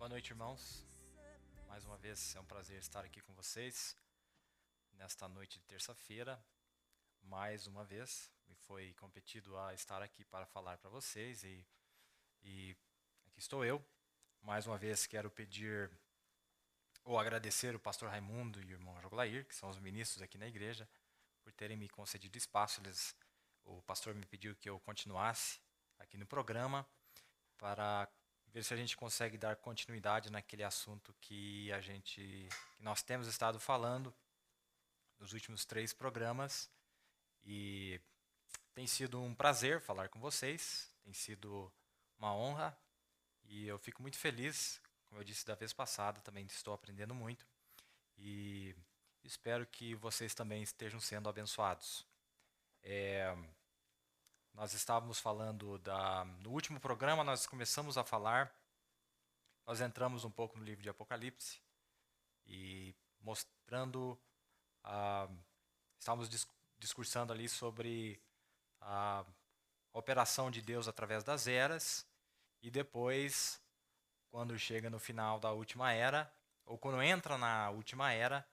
Boa noite, irmãos. Mais uma vez é um prazer estar aqui com vocês nesta noite de terça-feira. Mais uma vez me foi competido a estar aqui para falar para vocês e aqui estou eu. Mais uma vez quero pedir ou agradecer o pastor Raimundo e o irmão Joglair, que são os ministros aqui na igreja, por terem me concedido espaço. O pastor me pediu que eu continuasse aqui no programa para ver se a gente consegue dar continuidade naquele assunto que nós temos estado falando nos últimos 3 programas. E tem sido um prazer falar com vocês, tem sido uma honra e eu fico muito feliz. Como eu disse da vez passada, também estou aprendendo muito e espero que vocês também estejam sendo abençoados. Nós estávamos falando no último programa, nós começamos a falar, nós entramos um pouco no livro de Apocalipse e mostrando, estávamos discursando ali sobre a operação de Deus através das eras e depois, quando chega no final da última era, ou quando entra na última era,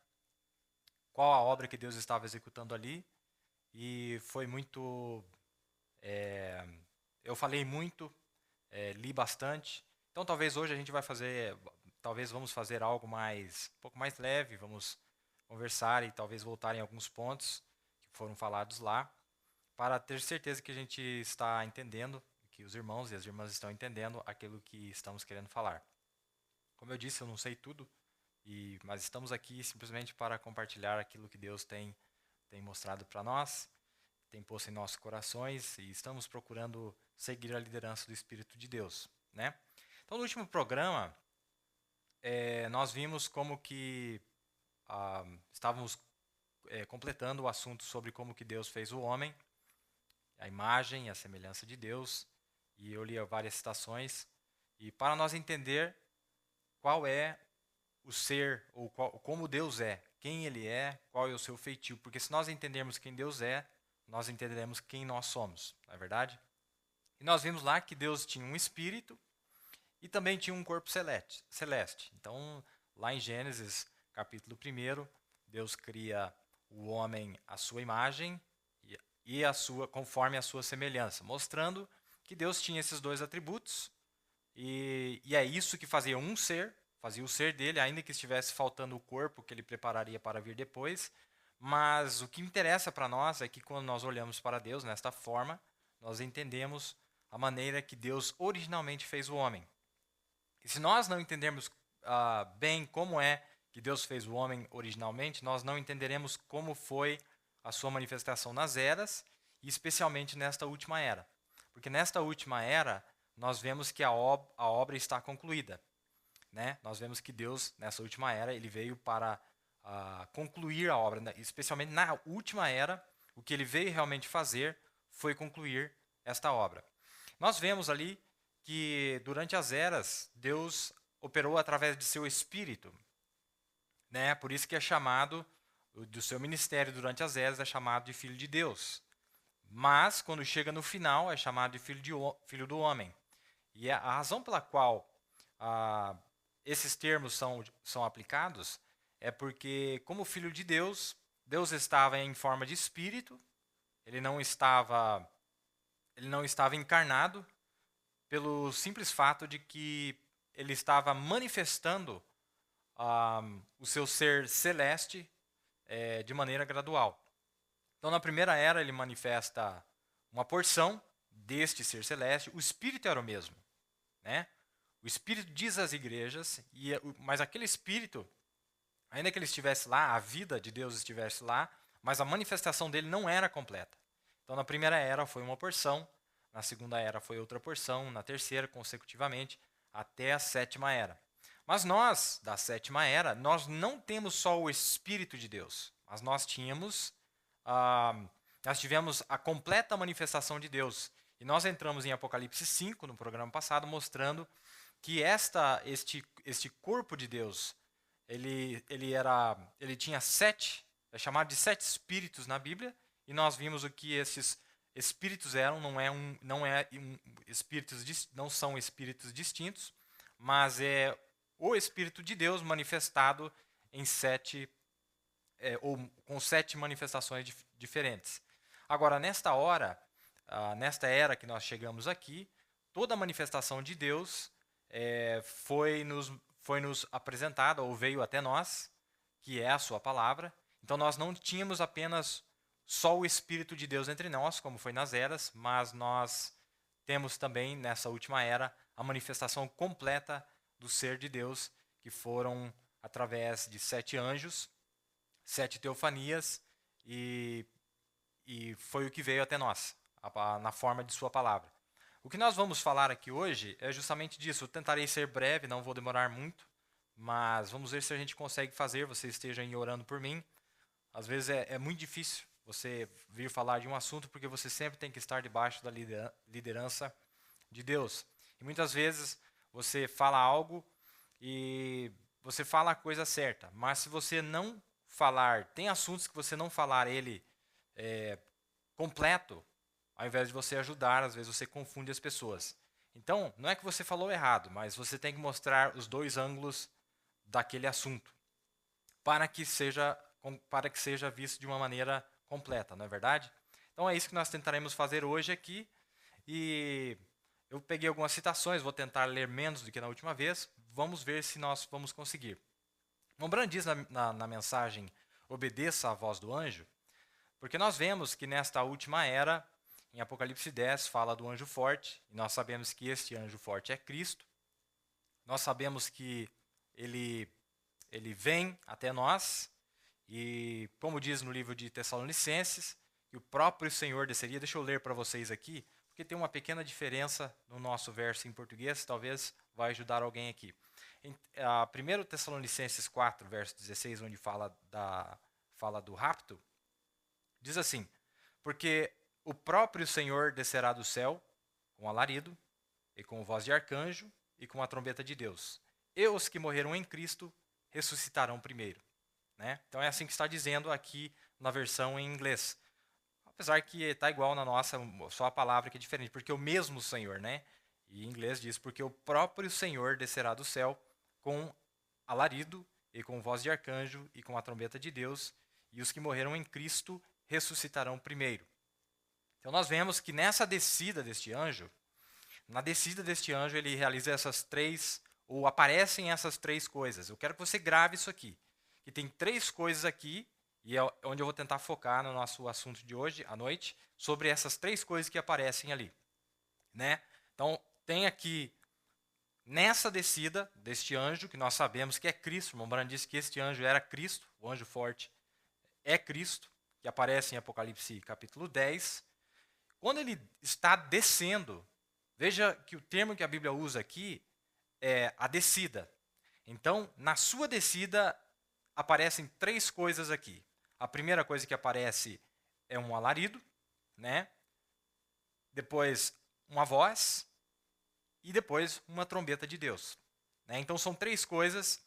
qual a obra que Deus estava executando ali. E foi muito... eu falei muito, li bastante. Então talvez hoje a gente vamos fazer algo um pouco mais leve, vamos conversar e talvez voltar em alguns pontos que foram falados lá, para ter certeza que a gente está entendendo, que os irmãos e as irmãs estão entendendo aquilo que estamos querendo falar. Como eu disse, eu não sei tudo, mas estamos aqui simplesmente para compartilhar aquilo que Deus tem mostrado para nós, tem posto em nossos corações, e estamos procurando seguir a liderança do Espírito de Deus, né? Então, no último programa, nós vimos como que estávamos completando o assunto sobre como que Deus fez o homem, a imagem e a semelhança de Deus, e eu li várias citações, e para nós entender qual é o ser, ou como Deus é, quem Ele é, qual é o seu feitio, porque se nós entendermos quem Deus é, nós entenderemos quem nós somos, não é verdade? E nós vimos lá que Deus tinha um espírito e também tinha um corpo celeste. Então, lá em Gênesis, capítulo 1, Deus cria o homem à sua imagem e conforme a sua semelhança, mostrando que Deus tinha esses dois atributos e é isso que fazia o ser dele, ainda que estivesse faltando o corpo que ele prepararia para vir depois. Mas o que interessa para nós é que quando nós olhamos para Deus nesta forma, nós entendemos a maneira que Deus originalmente fez o homem. E se nós não entendermos bem como é que Deus fez o homem originalmente, nós não entenderemos como foi a sua manifestação nas eras, e especialmente nesta última era. Porque nesta última era, nós vemos que a obra está concluída. Né? Nós vemos que Deus, nessa última era, ele veio para concluir a obra. Né? Especialmente na última era, o que ele veio realmente fazer foi concluir esta obra. Nós vemos ali que durante as eras, Deus operou através de seu Espírito. Né? Por isso que é chamado, do seu ministério durante as eras, é chamado de Filho de Deus. Mas, quando chega no final, é chamado de Filho do Homem. E a razão pela qual esses termos são aplicados é porque, como Filho de Deus, Deus estava em forma de Espírito, ele não estava encarnado, pelo simples fato de que ele estava manifestando o seu ser celeste de maneira gradual. Então, na primeira era, ele manifesta uma porção deste ser celeste. O Espírito era o mesmo, né? O Espírito diz às igrejas, mas aquele Espírito, ainda que ele estivesse lá, a vida de Deus estivesse lá, mas a manifestação dele não era completa. Então, na primeira era foi uma porção, na segunda era foi outra porção, na terceira, consecutivamente, até a sétima era. Mas nós, da sétima era, nós não temos só o Espírito de Deus, mas nós tivemos a completa manifestação de Deus. E nós entramos em Apocalipse 5, no programa passado, mostrando que este corpo de Deus, ele tinha 7, é chamado de 7 espíritos na Bíblia, e nós vimos o que esses espíritos eram, não são espíritos distintos, mas o Espírito de Deus manifestado em ou com 7 manifestações diferentes. Agora, nesta hora, nesta era que nós chegamos aqui, toda a manifestação de Deus foi nos apresentada ou veio até nós, que é a sua palavra. Então nós não tínhamos apenas só o Espírito de Deus entre nós, como foi nas eras, mas nós temos também nessa última era a manifestação completa do ser de Deus, que foram através de 7 anjos, 7 teofanias, e foi o que veio até nós, na forma de sua palavra. O que nós vamos falar aqui hoje é justamente disso. Eu tentarei ser breve, não vou demorar muito, mas vamos ver se a gente consegue fazer. Você esteja aí orando por mim. Às vezes é muito difícil você vir falar de um assunto, porque você sempre tem que estar debaixo da liderança de Deus. E muitas vezes você fala algo e você fala a coisa certa, mas se você não falar, tem assuntos que você não falar ele completo, ao invés de você ajudar, às vezes você confunde as pessoas. Então, não é que você falou errado, mas você tem que mostrar os 2 ângulos daquele assunto, para que seja visto de uma maneira completa, não é verdade? Então é isso que nós tentaremos fazer hoje aqui. E eu peguei algumas citações, vou tentar ler menos do que na última vez. Vamos ver se nós vamos conseguir. Montbrand diz na mensagem, obedeça à voz do anjo, porque nós vemos que nesta última era, em Apocalipse 10, fala do anjo forte, e nós sabemos que este anjo forte é Cristo. Nós sabemos que ele vem até nós, e como diz no livro de Tessalonicenses, que o próprio Senhor desceria. Deixa eu ler para vocês aqui, porque tem uma pequena diferença no nosso verso em português, talvez vai ajudar alguém aqui. Em 1 Tessalonicenses 4, verso 16, onde fala do rapto, diz assim: porque o próprio Senhor descerá do céu com alarido, e com voz de arcanjo, e com a trombeta de Deus. E os que morreram em Cristo ressuscitarão primeiro. Né? Então é assim que está dizendo aqui na versão em inglês. Apesar que está igual na nossa, só a palavra que é diferente, porque o mesmo Senhor, né? E em inglês diz, porque o próprio Senhor descerá do céu com alarido, e com voz de arcanjo, e com a trombeta de Deus, e os que morreram em Cristo ressuscitarão primeiro. Então nós vemos que nessa descida deste anjo, ele realiza essas 3, ou aparecem essas 3 coisas. Eu quero que você grave isso aqui, que tem 3 coisas aqui, e é onde eu vou tentar focar no nosso assunto de hoje, à noite, sobre essas 3 coisas que aparecem ali. Né? Então, tem aqui, nessa descida deste anjo, que nós sabemos que é Cristo, Montbrand disse que este anjo era Cristo, o anjo forte é Cristo, que aparece em Apocalipse capítulo 10. Quando ele está descendo, veja que o termo que a Bíblia usa aqui é a descida. Então, na sua descida, aparecem 3 coisas aqui. A primeira coisa que aparece é um alarido, né? Depois uma voz e depois uma trombeta de Deus. Né? Então são 3 coisas.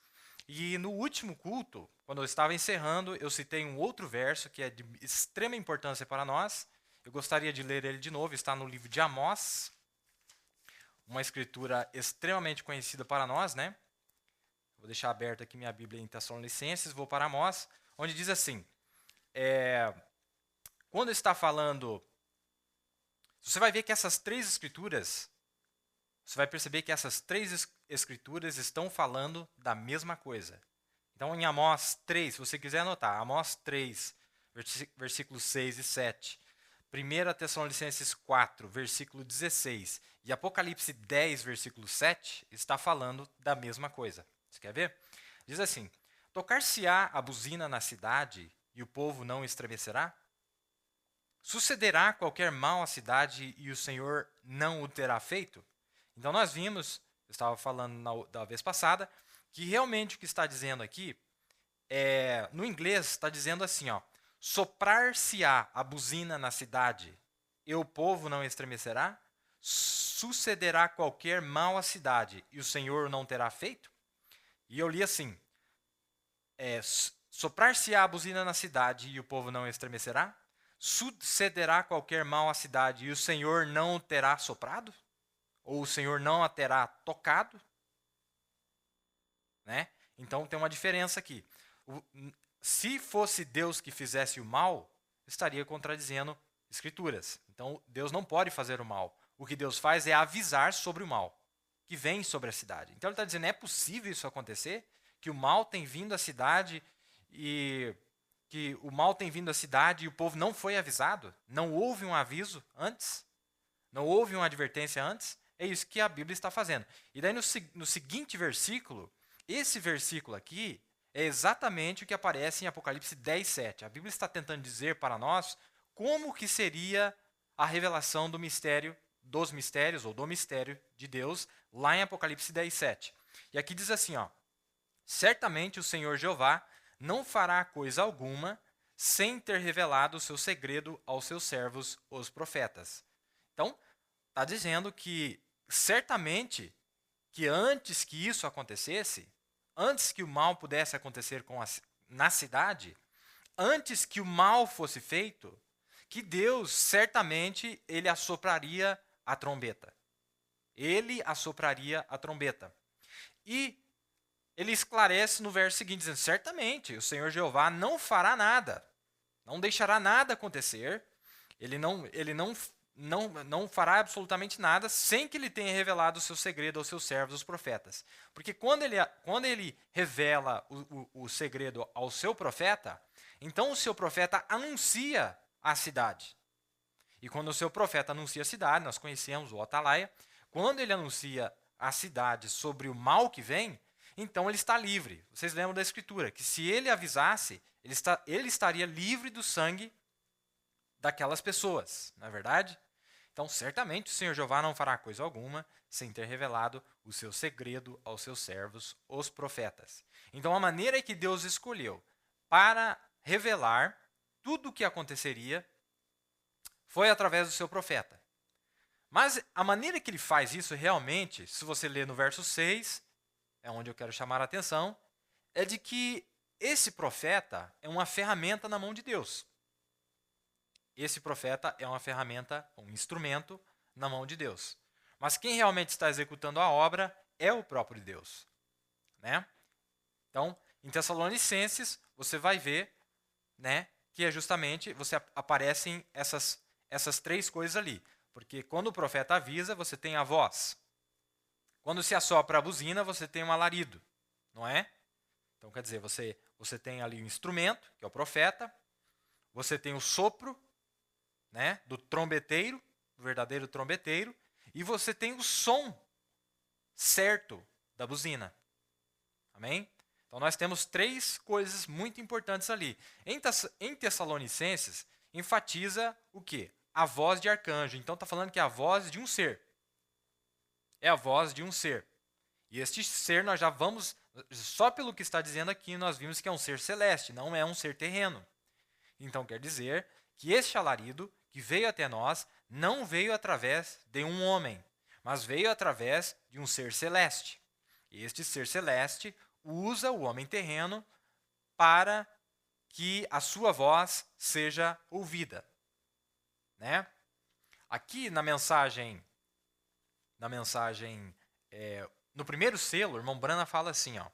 E no último culto, quando eu estava encerrando, eu citei um outro verso que é de extrema importância para nós. Eu gostaria de ler ele de novo, está no livro de Amós, uma escritura extremamente conhecida para nós, né? Vou deixar aberto aqui minha Bíblia em Tessalonicenses, vou para Amós, onde diz assim, quando está falando, você vai ver que essas 3 escrituras, você vai perceber que essas 3 escrituras estão falando da mesma coisa. Então, em Amós 3, se você quiser anotar, Amós 3, versículos 6 e 7, 1 Tessalonicenses 4, versículo 16, e Apocalipse 10, versículo 7, está falando da mesma coisa. Você quer ver? Diz assim, tocar-se-á a buzina na cidade e o povo não estremecerá? Sucederá qualquer mal à cidade e o Senhor não o terá feito? Então nós vimos, eu estava falando da vez passada, que realmente o que está dizendo aqui, no inglês está dizendo assim, ó, soprar-se-á a buzina na cidade e o povo não estremecerá? Sucederá qualquer mal à cidade e o Senhor não terá feito? E eu li assim, soprar-se-á a buzina na cidade e o povo não estremecerá? Sucederá qualquer mal à cidade e o Senhor não terá soprado? Ou o Senhor não a terá tocado? né? Então tem uma diferença aqui. Se fosse Deus que fizesse o mal, estaria contradizendo Escrituras. Então Deus não pode fazer o mal. O que Deus faz é avisar sobre o mal que vem sobre a cidade. Então ele está dizendo, é possível isso acontecer? Que o mal tem vindo à cidade e o povo não foi avisado? Não houve um aviso antes? Não houve uma advertência antes? É isso que a Bíblia está fazendo. E daí no seguinte versículo, esse versículo aqui é exatamente o que aparece em Apocalipse 10:7. A Bíblia está tentando dizer para nós como que seria a revelação do mistério, dos mistérios, ou do mistério de Deus, lá em Apocalipse 10:7. E aqui diz assim, ó: certamente o Senhor Jeová não fará coisa alguma sem ter revelado o seu segredo aos seus servos, os profetas. Então, está dizendo que certamente que antes que isso acontecesse, antes que o mal pudesse acontecer na cidade, antes que o mal fosse feito, que Deus certamente ele assopraria a trombeta. Ele assopraria a trombeta. E ele esclarece no verso seguinte, dizendo, certamente o Senhor Jeová não fará nada, não deixará nada acontecer, ele não fará absolutamente nada sem que ele tenha revelado o seu segredo aos seus servos, os profetas. Porque quando ele revela o segredo ao seu profeta, então o seu profeta anuncia a cidade. E quando o seu profeta anuncia a cidade, nós conhecemos o Atalaia, quando ele anuncia a cidade sobre o mal que vem, então ele está livre. Vocês lembram da Escritura, que se ele avisasse, ele estaria livre do sangue daquelas pessoas, não é verdade? Então, certamente o Senhor Jeová não fará coisa alguma sem ter revelado o seu segredo aos seus servos, os profetas. Então, a maneira que Deus escolheu para revelar tudo o que aconteceria foi através do seu profeta. Mas a maneira que ele faz isso realmente, se você ler no verso 6, é onde eu quero chamar a atenção, é de que esse profeta é uma ferramenta na mão de Deus. Esse profeta é uma ferramenta, um instrumento na mão de Deus. Mas quem realmente está executando a obra é o próprio Deus, né? Então, em Tessalonicenses, você vai ver, né, que é justamente aparecem essas três coisas ali. Porque quando o profeta avisa, você tem a voz. Quando se assopra a buzina, você tem um alarido, não é? Então, quer dizer, você tem ali o instrumento, que é o profeta, você tem o sopro, né, do trombeteiro, do verdadeiro trombeteiro, e você tem o som certo da buzina. Amém? Então nós temos três coisas muito importantes ali. Em Tessalonicenses, enfatiza o quê? A voz de arcanjo. Então está falando que é a voz de um ser. É a voz de um ser. E este ser nós já vamos, só pelo que está dizendo aqui, nós vimos que é um ser celeste, não é um ser terreno. Então quer dizer que este alarido que veio até nós não veio através de um homem, mas veio através de um ser celeste. E este ser celeste usa o homem terreno para que a sua voz seja ouvida, né? Aqui na mensagem, no primeiro selo, o irmão Brana fala assim, ó,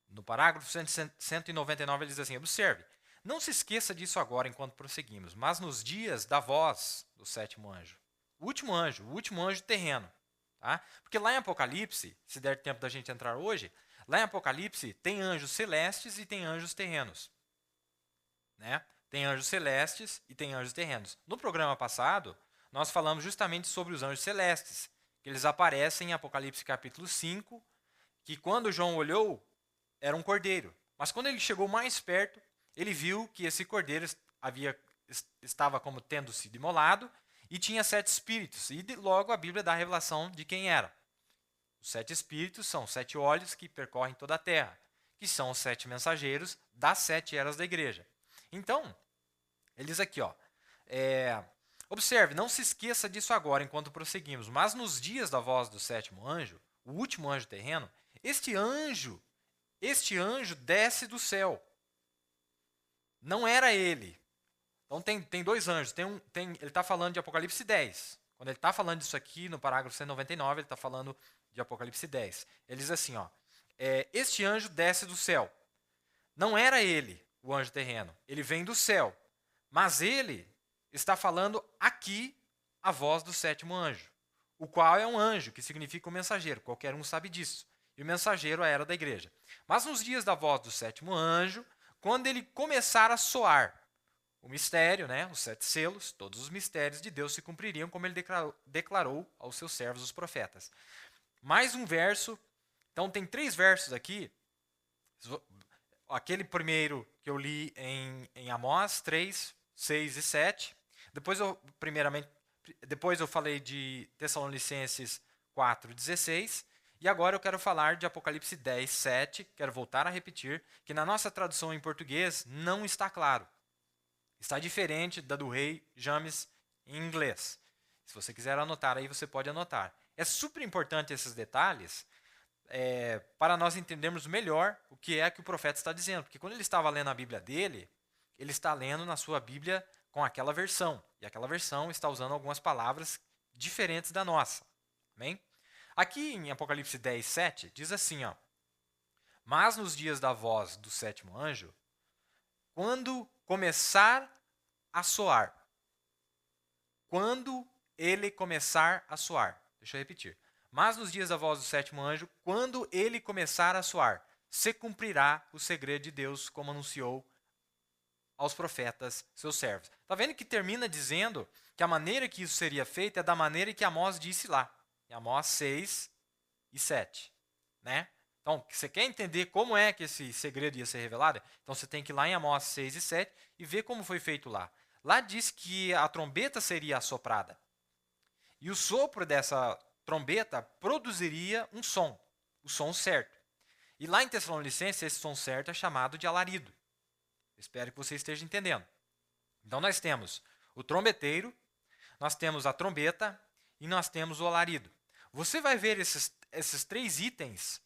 no parágrafo 199 ele diz assim, observe, não se esqueça disso agora enquanto prosseguimos, mas nos dias da voz do sétimo anjo, o último anjo terreno. Tá? Porque lá em Apocalipse, se der tempo da gente entrar hoje, lá em Apocalipse tem anjos celestes e tem anjos terrenos. Né? Tem anjos celestes e tem anjos terrenos. No programa passado, nós falamos justamente sobre os anjos celestes, que eles aparecem em Apocalipse capítulo 5, que quando João olhou, era um cordeiro. Mas quando ele chegou mais perto, ele viu que esse cordeiro estava como tendo sido imolado e tinha 7 espíritos. E logo a Bíblia dá a revelação de quem era. Os 7 espíritos são 7 olhos que percorrem toda a terra, que são os 7 mensageiros das 7 eras da igreja. Então, ele diz aqui, ó, observe, não se esqueça disso agora enquanto prosseguimos, mas nos dias da voz do sétimo anjo, o último anjo terreno, este anjo desce do céu. Não era ele. Então tem dois anjos. Ele está falando de Apocalipse 10. Quando ele está falando disso aqui, no parágrafo 199, ele está falando de Apocalipse 10. Ele diz assim, ó, este anjo desce do céu. Não era ele, o anjo terreno. Ele vem do céu. Mas ele está falando aqui a voz do sétimo anjo, o qual é um anjo, que significa o mensageiro. Qualquer um sabe disso. E o mensageiro era da igreja. Mas nos dias da voz do sétimo anjo, quando ele começar a soar o mistério, né, os 7 selos, todos os mistérios de Deus se cumpririam, como ele declarou aos seus servos, os profetas. Mais um verso. Então tem 3 versos aqui. Aquele primeiro que eu li em Amós 3, 6 e 7. Depois eu falei de Tessalonicenses 4, 16. E agora eu quero falar de Apocalipse 10, 7. Quero voltar a repetir que na nossa tradução em português não está claro. Está diferente da do rei James em inglês. Se você quiser anotar aí, você pode anotar. É super importante esses detalhes para nós entendermos melhor o que é que o profeta está dizendo. Porque quando ele estava lendo a Bíblia dele, ele está lendo na sua Bíblia com aquela versão. E aquela versão está usando algumas palavras diferentes da nossa. Amém? Aqui em Apocalipse 10, 7, diz assim, ó: mas nos dias da voz do sétimo anjo, quando começar a soar. Quando ele começar a soar. Deixa eu repetir. Mas nos dias da voz do sétimo anjo, quando ele começar a soar, se cumprirá o segredo de Deus, como anunciou aos profetas, seus servos. Está vendo que termina dizendo que a maneira que isso seria feito é da maneira que Amós disse lá. Em Amós 6 e 7. Né? Então, você quer entender como é que esse segredo ia ser revelado? Então, você tem que ir lá em Amós 6 e 7 e ver como foi feito lá. Lá diz que a trombeta seria assoprada. E o sopro dessa trombeta produziria um som, o som certo. E lá em Tessalonicenses, esse som certo é chamado de alarido. Espero que você esteja entendendo. Então, nós temos o trombeteiro, nós temos a trombeta e nós temos o alarido. Você vai ver esses 3 itens,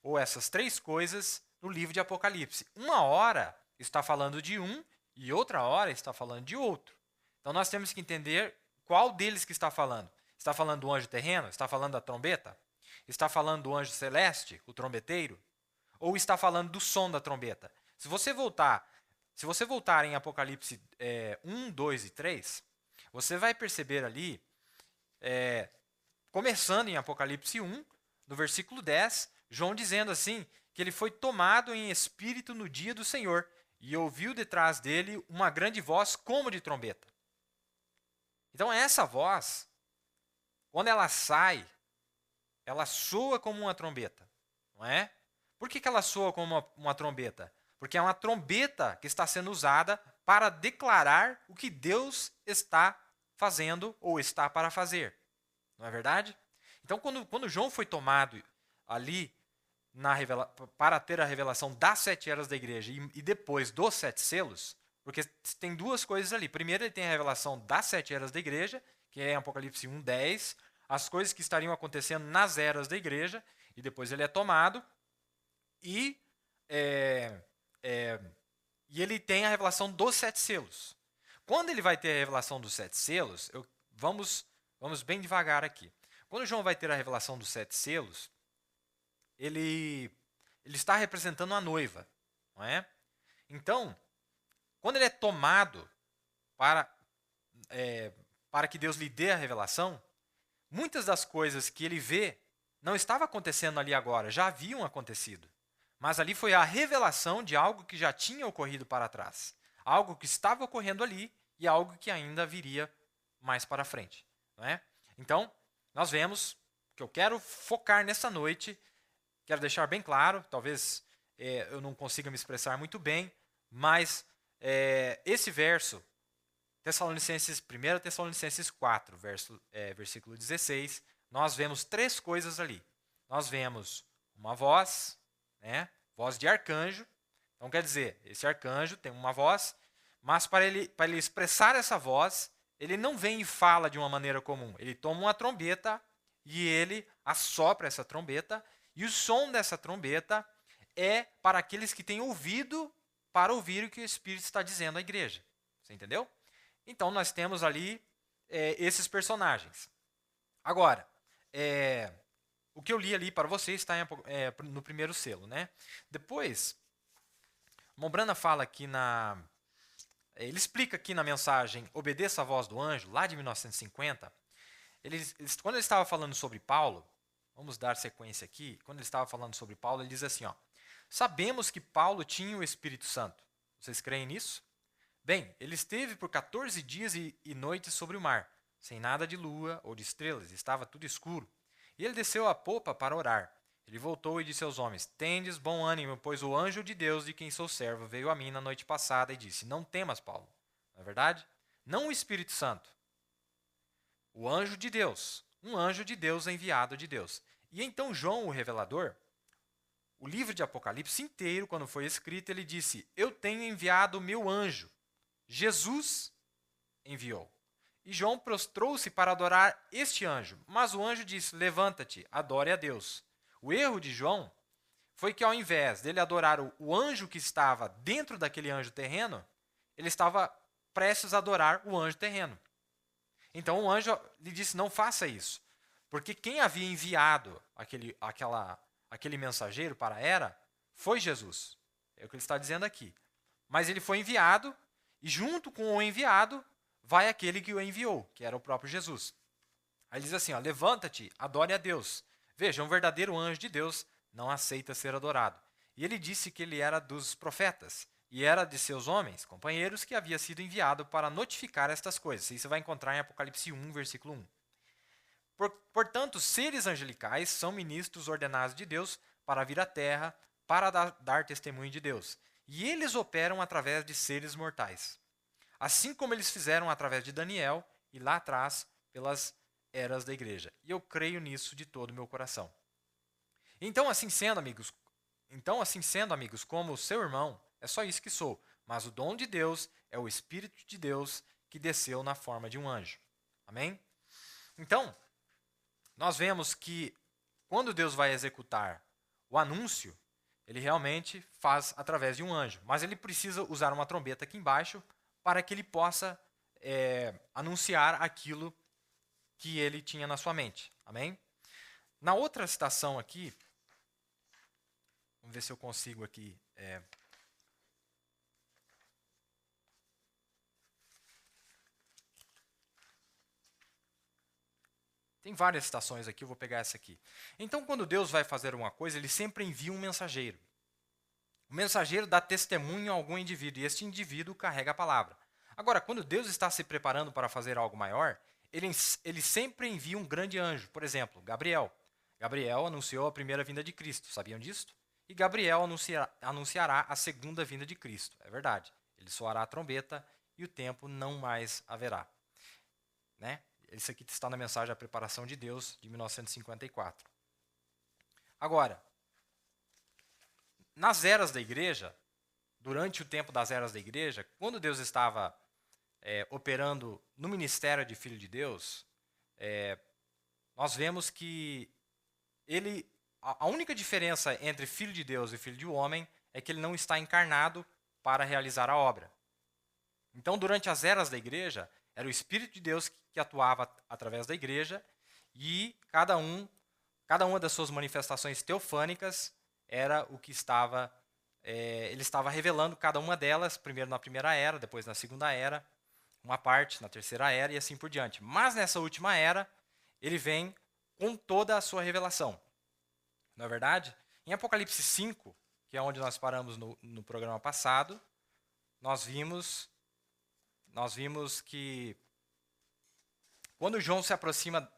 ou essas 3 coisas, no livro de Apocalipse. Uma hora está falando de um e outra hora está falando de outro. Então nós temos que entender qual deles que está falando. Está falando do anjo terreno? Está falando da trombeta? Está falando do anjo celeste, o trombeteiro? Ou está falando do som da trombeta? Se você voltar em Apocalipse 1, 2 e 3, você vai perceber ali, começando em Apocalipse 1, no versículo 10, João dizendo assim, que ele foi tomado em espírito no dia do Senhor, e ouviu detrás dele uma grande voz como de trombeta. Então essa voz, quando ela sai, ela soa como uma trombeta, não é? Por que ela soa como uma trombeta? Porque é uma trombeta que está sendo usada para declarar o que Deus está fazendo ou está para fazer. Não é verdade? Então, quando João foi tomado ali para ter a revelação das 7 eras da igreja e depois dos 7 selos, porque tem 2 coisas ali. Primeiro, ele tem a revelação das 7 eras da igreja, que é em Apocalipse 1, 10, as coisas que estariam acontecendo nas eras da igreja, e depois ele é tomado, e ele tem a revelação dos 7 selos. Quando ele vai ter a revelação dos 7 selos, vamos bem devagar aqui. Quando João vai ter a revelação dos 7 selos, ele está representando a noiva, não é? Então, quando ele é tomado para que Deus lhe dê a revelação, muitas das coisas que ele vê não estavam acontecendo ali agora, já haviam acontecido. Mas ali foi a revelação de algo que já tinha ocorrido para trás. Algo que estava ocorrendo ali e algo que ainda viria mais para frente. Não é? Então, nós vemos que eu quero focar nessa noite, quero deixar bem claro, talvez eu não consiga me expressar muito bem, mas esse verso, 1 Tessalonicenses 4, versículo 16, nós vemos 3 coisas ali. Nós vemos uma voz, né? Voz de arcanjo. Então quer dizer, esse arcanjo tem uma voz, mas para ele expressar essa voz, ele não vem e fala de uma maneira comum. Ele toma uma trombeta e ele assopra essa trombeta, e o som dessa trombeta é para aqueles que têm ouvido para ouvir o que o Espírito está dizendo à igreja. Você entendeu? Então nós temos ali esses personagens. Agora, o que eu li ali para você está no primeiro selo, né? Depois, Mombrana fala aqui ele explica aqui na mensagem Obedeça a Voz do Anjo, lá de 1950, quando ele estava falando sobre Paulo, vamos dar sequência aqui, quando ele estava falando sobre Paulo, ele diz assim, ó, sabemos que Paulo tinha o Espírito Santo. Vocês creem nisso? Bem, ele esteve por 14 dias e noites sobre o mar, sem nada de lua ou de estrelas, estava tudo escuro. E ele desceu à popa para orar. Ele voltou e disse aos homens, tendes bom ânimo, pois o anjo de Deus, de quem sou servo, veio a mim na noite passada e disse, não temas, Paulo. Não é verdade? Não o Espírito Santo, o anjo de Deus, um anjo de Deus enviado de Deus. E então João, o revelador, o livro de Apocalipse inteiro, quando foi escrito, ele disse, eu tenho enviado o meu anjo. Jesus enviou. E João prostrou-se para adorar este anjo. Mas o anjo disse, levanta-te, adore a Deus. O erro de João foi que ao invés dele adorar o anjo que estava dentro daquele anjo terreno, ele estava prestes a adorar o anjo terreno. Então o anjo lhe disse, não faça isso. Porque quem havia enviado aquele mensageiro para a Era foi Jesus. É o que ele está dizendo aqui. Mas ele foi enviado, e junto com o enviado, vai aquele que o enviou, que era o próprio Jesus. Aí ele diz assim, ó, levanta-te, adore a Deus. Veja, um verdadeiro anjo de Deus não aceita ser adorado. E ele disse que ele era dos profetas, e era de seus homens, companheiros, que havia sido enviado para notificar estas coisas. Isso você vai encontrar em Apocalipse 1, versículo 1. Portanto, seres angelicais são ministros ordenados de Deus para vir à terra, para dar testemunho de Deus. E eles operam através de seres mortais. Assim como eles fizeram através de Daniel e lá atrás pelas eras da igreja. E eu creio nisso de todo o meu coração. Então, assim sendo, amigos, como seu irmão, é só isso que sou. Mas o dom de Deus é o Espírito de Deus que desceu na forma de um anjo. Amém? Então, nós vemos que quando Deus vai executar o anúncio, ele realmente faz através de um anjo. Mas ele precisa usar uma trombeta aqui embaixo para que ele possa anunciar aquilo que ele tinha na sua mente. Amém? Na outra citação aqui, vamos ver se eu consigo aqui. Tem várias citações aqui, eu vou pegar essa aqui. Então, quando Deus vai fazer uma coisa, ele sempre envia um mensageiro. O mensageiro dá testemunho a algum indivíduo, e este indivíduo carrega a palavra. Agora, quando Deus está se preparando para fazer algo maior, ele sempre envia um grande anjo. Por exemplo, Gabriel. Gabriel anunciou a primeira vinda de Cristo, sabiam disso? E Gabriel anunciará a segunda vinda de Cristo, é verdade. Ele soará a trombeta e o tempo não mais haverá. Né? Isso aqui está na mensagem A Preparação de Deus, de 1954. Agora, nas eras da igreja, durante o tempo das eras da igreja, quando Deus estava operando no ministério de Filho de Deus, nós vemos que a única diferença entre Filho de Deus e Filho de homem é que ele não está encarnado para realizar a obra. Então, durante as eras da igreja, era o Espírito de Deus que atuava através da igreja e cada uma das suas manifestações teofânicas era o que ele estava revelando cada uma delas, primeiro na primeira era, depois na segunda era, uma parte na terceira era e assim por diante. Mas nessa última era, ele vem com toda a sua revelação. Não é verdade? Em Apocalipse 5, que é onde nós paramos no programa passado, nós vimos que quando João se aproxima,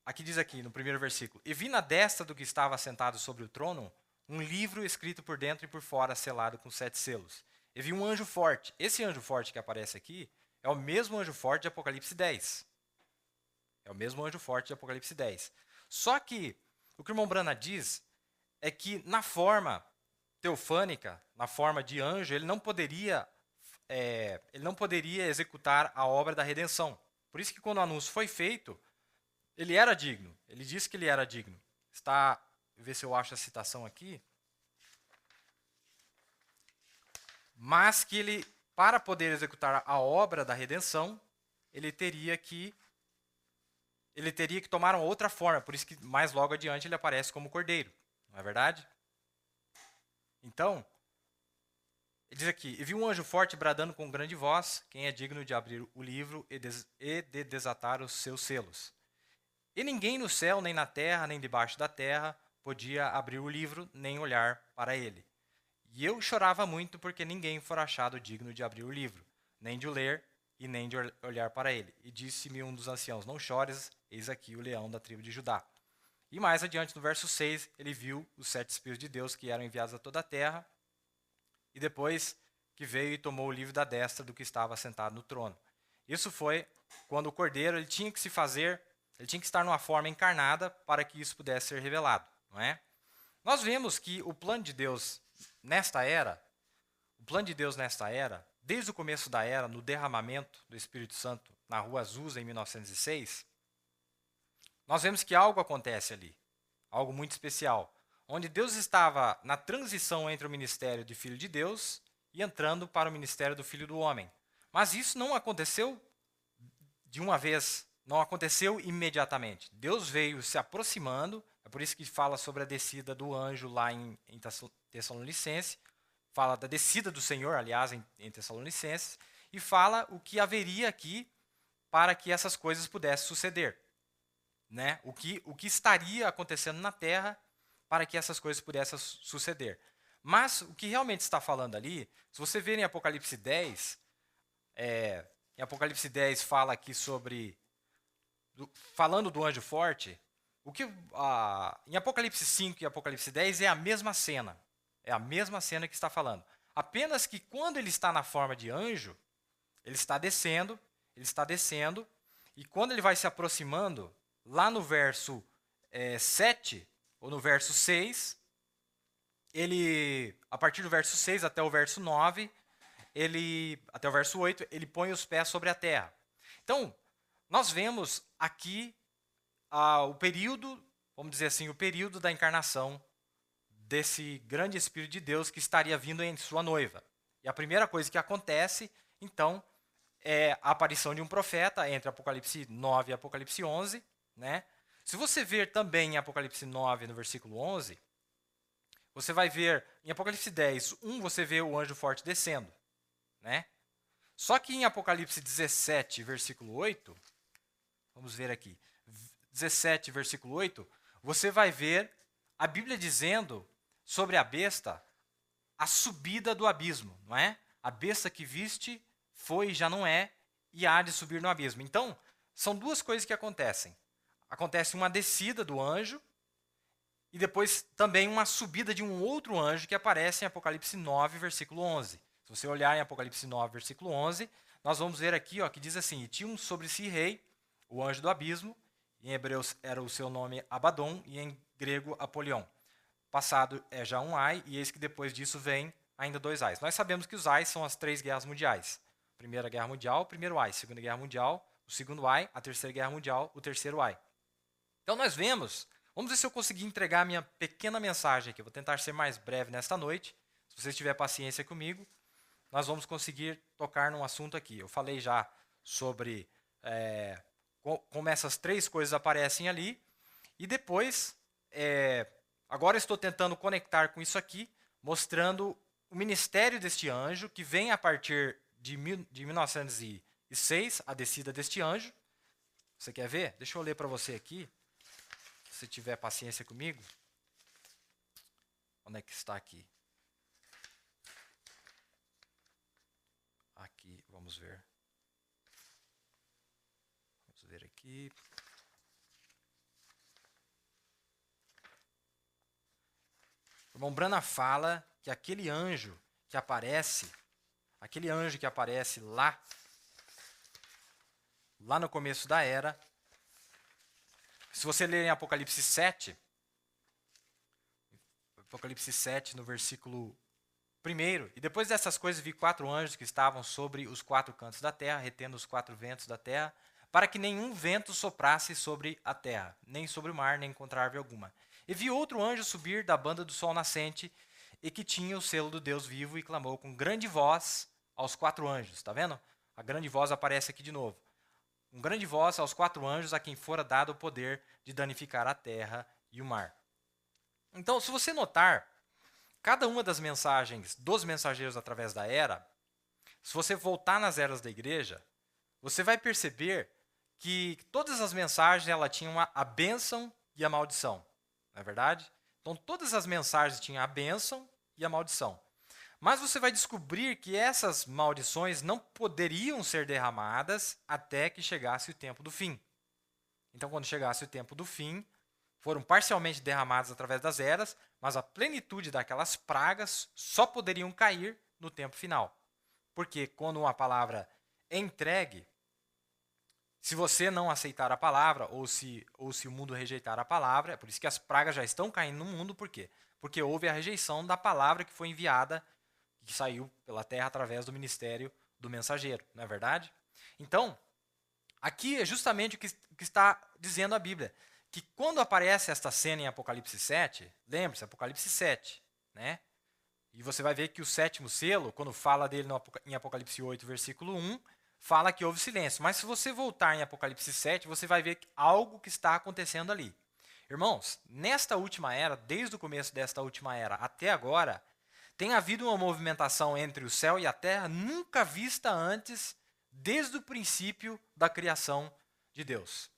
aqui diz aqui no primeiro versículo, e vi na destra do que estava sentado sobre o trono um livro escrito por dentro e por fora, selado com 7 selos. E vi um anjo forte. Esse anjo forte que aparece aqui é o mesmo anjo forte de Apocalipse 10. É o mesmo anjo forte de Apocalipse 10. Só que o que o irmão Brana diz é que na forma teofânica, na forma de anjo, ele não poderia executar a obra da redenção. Por isso que quando o anúncio foi feito, ele era digno. Ele disse que ele era digno. Ver se eu acho a citação aqui. Mas que ele, para poder executar a obra da redenção, ele teria que ele teria que tomar uma outra forma, por isso que mais logo adiante ele aparece como cordeiro, não é verdade? Então, ele diz aqui: e viu um anjo forte bradando com grande voz: quem é digno de abrir o livro e de desatar os seus selos? E ninguém no céu, nem na terra, nem debaixo da terra podia abrir o livro, nem olhar para ele. E eu chorava muito porque ninguém fora achado digno de abrir o livro, nem de o ler e nem de olhar para ele. E disse-me um dos anciãos: não chores, eis aqui o leão da tribo de Judá. E mais adiante, no verso 6, ele viu os 7 Espíritos de Deus que eram enviados a toda a terra, e depois que veio e tomou o livro da destra do que estava sentado no trono. Isso foi quando o cordeiro ele tinha que se fazer, ele tinha que estar numa forma encarnada para que isso pudesse ser revelado, não é? Nós vemos que o plano de Deus nesta era, desde o começo da era, no derramamento do Espírito Santo na Rua Azusa em 1906, nós vemos que algo acontece ali, algo muito especial, onde Deus estava na transição entre o ministério de Filho de Deus e entrando para o ministério do Filho do Homem. Mas isso não aconteceu de uma vez, não aconteceu imediatamente. Deus veio se aproximando, é por isso que fala sobre a descida do anjo lá em Tessalonicenses, fala da descida do Senhor, aliás, em Tessalonicenses, e fala o que haveria aqui para que essas coisas pudessem suceder. Né? O que estaria acontecendo na terra para que essas coisas pudessem suceder. Mas o que realmente está falando ali, se você ver em Apocalipse 10, em Apocalipse 10 fala aqui sobre, falando do anjo forte, em Apocalipse 5 e Apocalipse 10 é a mesma cena. É a mesma cena que está falando. Apenas que quando ele está na forma de anjo, ele está descendo, e quando ele vai se aproximando, lá no verso 7, ou no verso 6, ele, a partir do verso 6 até o verso 9, até o verso 8, ele põe os pés sobre a terra. Então, nós vemos aqui o período, vamos dizer assim, o período da encarnação desse grande Espírito de Deus que estaria vindo em sua noiva. E a primeira coisa que acontece, então, é a aparição de um profeta entre Apocalipse 9 e Apocalipse 11, né? Se você ver também em Apocalipse 9, no versículo 11, você vai ver, em Apocalipse 10, você vê o anjo forte descendo, né? Só que em Apocalipse 17, versículo 8, vamos ver aqui, 17, versículo 8, você vai ver a Bíblia dizendo sobre a besta a subida do abismo, não é? A besta que viste foi e já não é, e há de subir no abismo. Então, são duas coisas que acontecem. Acontece uma descida do anjo e depois também uma subida de um outro anjo que aparece em Apocalipse 9, versículo 11. Se você olhar em Apocalipse 9, versículo 11, nós vamos ver aqui que diz assim: e tinha um sobre si rei, o anjo do abismo, em hebreus era o seu nome Abaddon e em grego Apolion. Passado é já um ai, e eis que depois disso vem ainda 2 ais. Nós sabemos que os ais são as 3 guerras mundiais. Primeira Guerra Mundial, o primeiro ai. Segunda Guerra Mundial, o segundo ai. A Terceira Guerra Mundial, o terceiro ai. Então nós vemos, vamos ver se eu conseguir entregar a minha pequena mensagem aqui. Eu vou tentar ser mais breve nesta noite. Se você tiver paciência comigo, nós vamos conseguir tocar num assunto aqui. Eu falei já sobre como essas 3 coisas aparecem ali. E depois, agora estou tentando conectar com isso aqui, mostrando o ministério deste anjo, que vem a partir de 1906, a descida deste anjo. Você quer ver? Deixa eu ler para você aqui, se tiver paciência comigo. Onde é que está aqui? Aqui, vamos ver. Vamos ver aqui. O irmão Brana fala que aquele anjo que aparece lá no começo da era, se você ler em Apocalipse 7, no versículo 1, e depois dessas coisas vi 4 anjos que estavam sobre os 4 cantos da terra, retendo os 4 ventos da terra, para que nenhum vento soprasse sobre a terra, nem sobre o mar, nem contra árvore alguma. E vi outro anjo subir da banda do sol nascente, e que tinha o selo do Deus vivo, e clamou com grande voz aos 4 anjos. Está vendo? A grande voz aparece aqui de novo. grande voz aos 4 anjos a quem fora dado o poder de danificar a terra e o mar. Então, se você notar, cada uma das mensagens dos mensageiros através da era, se você voltar nas eras da igreja, você vai perceber que todas as mensagens ela tinham a bênção e a maldição. Não é verdade? Então, todas as mensagens tinham a bênção e a maldição. Mas você vai descobrir que essas maldições não poderiam ser derramadas até que chegasse o tempo do fim. Então, quando chegasse o tempo do fim, foram parcialmente derramadas através das eras, mas a plenitude daquelas pragas só poderiam cair no tempo final. Porque quando uma palavra é entregue, se você não aceitar a palavra, ou se o mundo rejeitar a palavra, é por isso que as pragas já estão caindo no mundo, por quê? Porque houve a rejeição da palavra que foi enviada, que saiu pela terra através do ministério do mensageiro, não é verdade? Então, aqui é justamente o que está dizendo a Bíblia, que quando aparece esta cena em Apocalipse 7, lembre-se, Apocalipse 7, né? E você vai ver que o 7º selo, quando fala dele em Apocalipse 8, versículo 1, fala que houve silêncio. Mas se você voltar em Apocalipse 7, você vai ver algo que está acontecendo ali. Irmãos, nesta última era, desde o começo desta última era até agora, tem havido uma movimentação entre o céu e a terra nunca vista antes, desde o princípio da criação de Deus.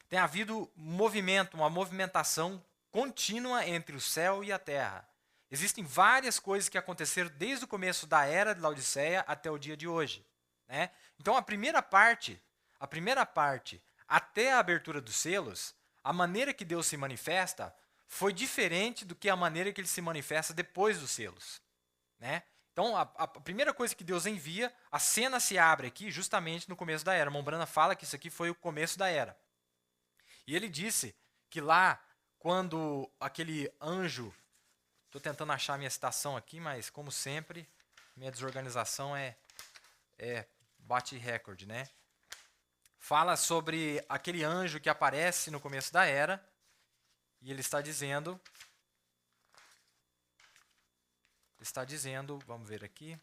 Tem havido movimento, uma movimentação contínua entre o céu e a terra. Existem várias coisas que aconteceram desde o começo da era de Laodiceia até o dia de hoje, né? Então a primeira parte, até a abertura dos selos, a maneira que Deus se manifesta foi diferente do que a maneira que ele se manifesta depois dos selos, né? Então a primeira coisa que Deus envia, a cena se abre aqui justamente no começo da era. Mombrana fala que isso aqui foi o começo da era. E ele disse que lá, quando aquele anjo... Estou tentando achar minha citação aqui, mas, como sempre, minha desorganização bate recorde, né? Fala sobre aquele anjo que aparece no começo da era, e ele está dizendo, vamos ver aqui.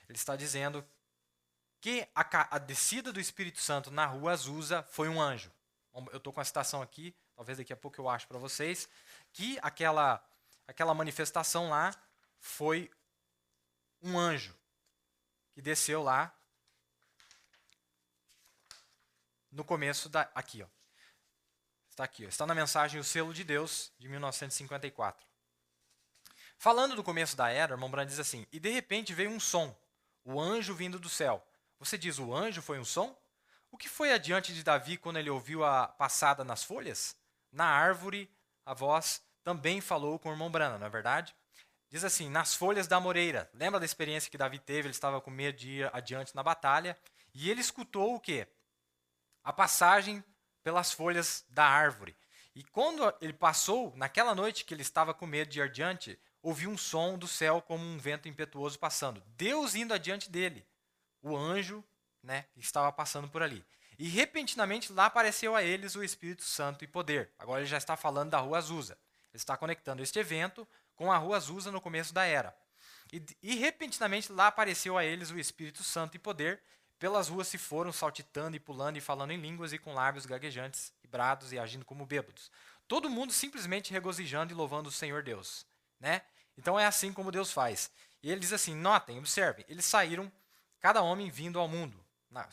Ele está dizendo que a descida do Espírito Santo na rua Azusa foi um anjo. Eu estou com a citação aqui, talvez daqui a pouco eu acho para vocês, que aquela manifestação lá foi um anjo que desceu lá no começo da... Aqui, ó. Está aqui, ó. Está na mensagem O Selo de Deus, de 1954. Falando do começo da era, o irmão Branham diz assim, e de repente veio um som, o anjo vindo do céu. Você diz, o anjo foi um som? O que foi adiante de Davi quando ele ouviu a passada nas folhas? Na árvore, a voz também falou com o irmão Branham, não é verdade? Diz assim, nas folhas da moreira. Lembra da experiência que Davi teve? Ele estava com medo de ir adiante na batalha. E ele escutou o quê? A passagem pelas folhas da árvore. E quando ele passou, naquela noite que ele estava com medo de ir adiante, ouviu um som do céu como um vento impetuoso passando. Deus indo adiante dele. O anjo, né, estava passando por ali. E repentinamente lá apareceu a eles o Espírito Santo e poder. Agora ele já está falando da Rua Azusa. Ele está conectando este evento com a Rua Azusa no começo da era. E repentinamente lá apareceu a eles o Espírito Santo e poder. Pelas ruas se foram saltitando e pulando e falando em línguas e com lábios gaguejantes e brados e agindo como bêbados. Todo mundo simplesmente regozijando e louvando o Senhor Deus, né? Então é assim como Deus faz. E ele diz assim, notem, observem, eles saíram cada homem vindo ao mundo,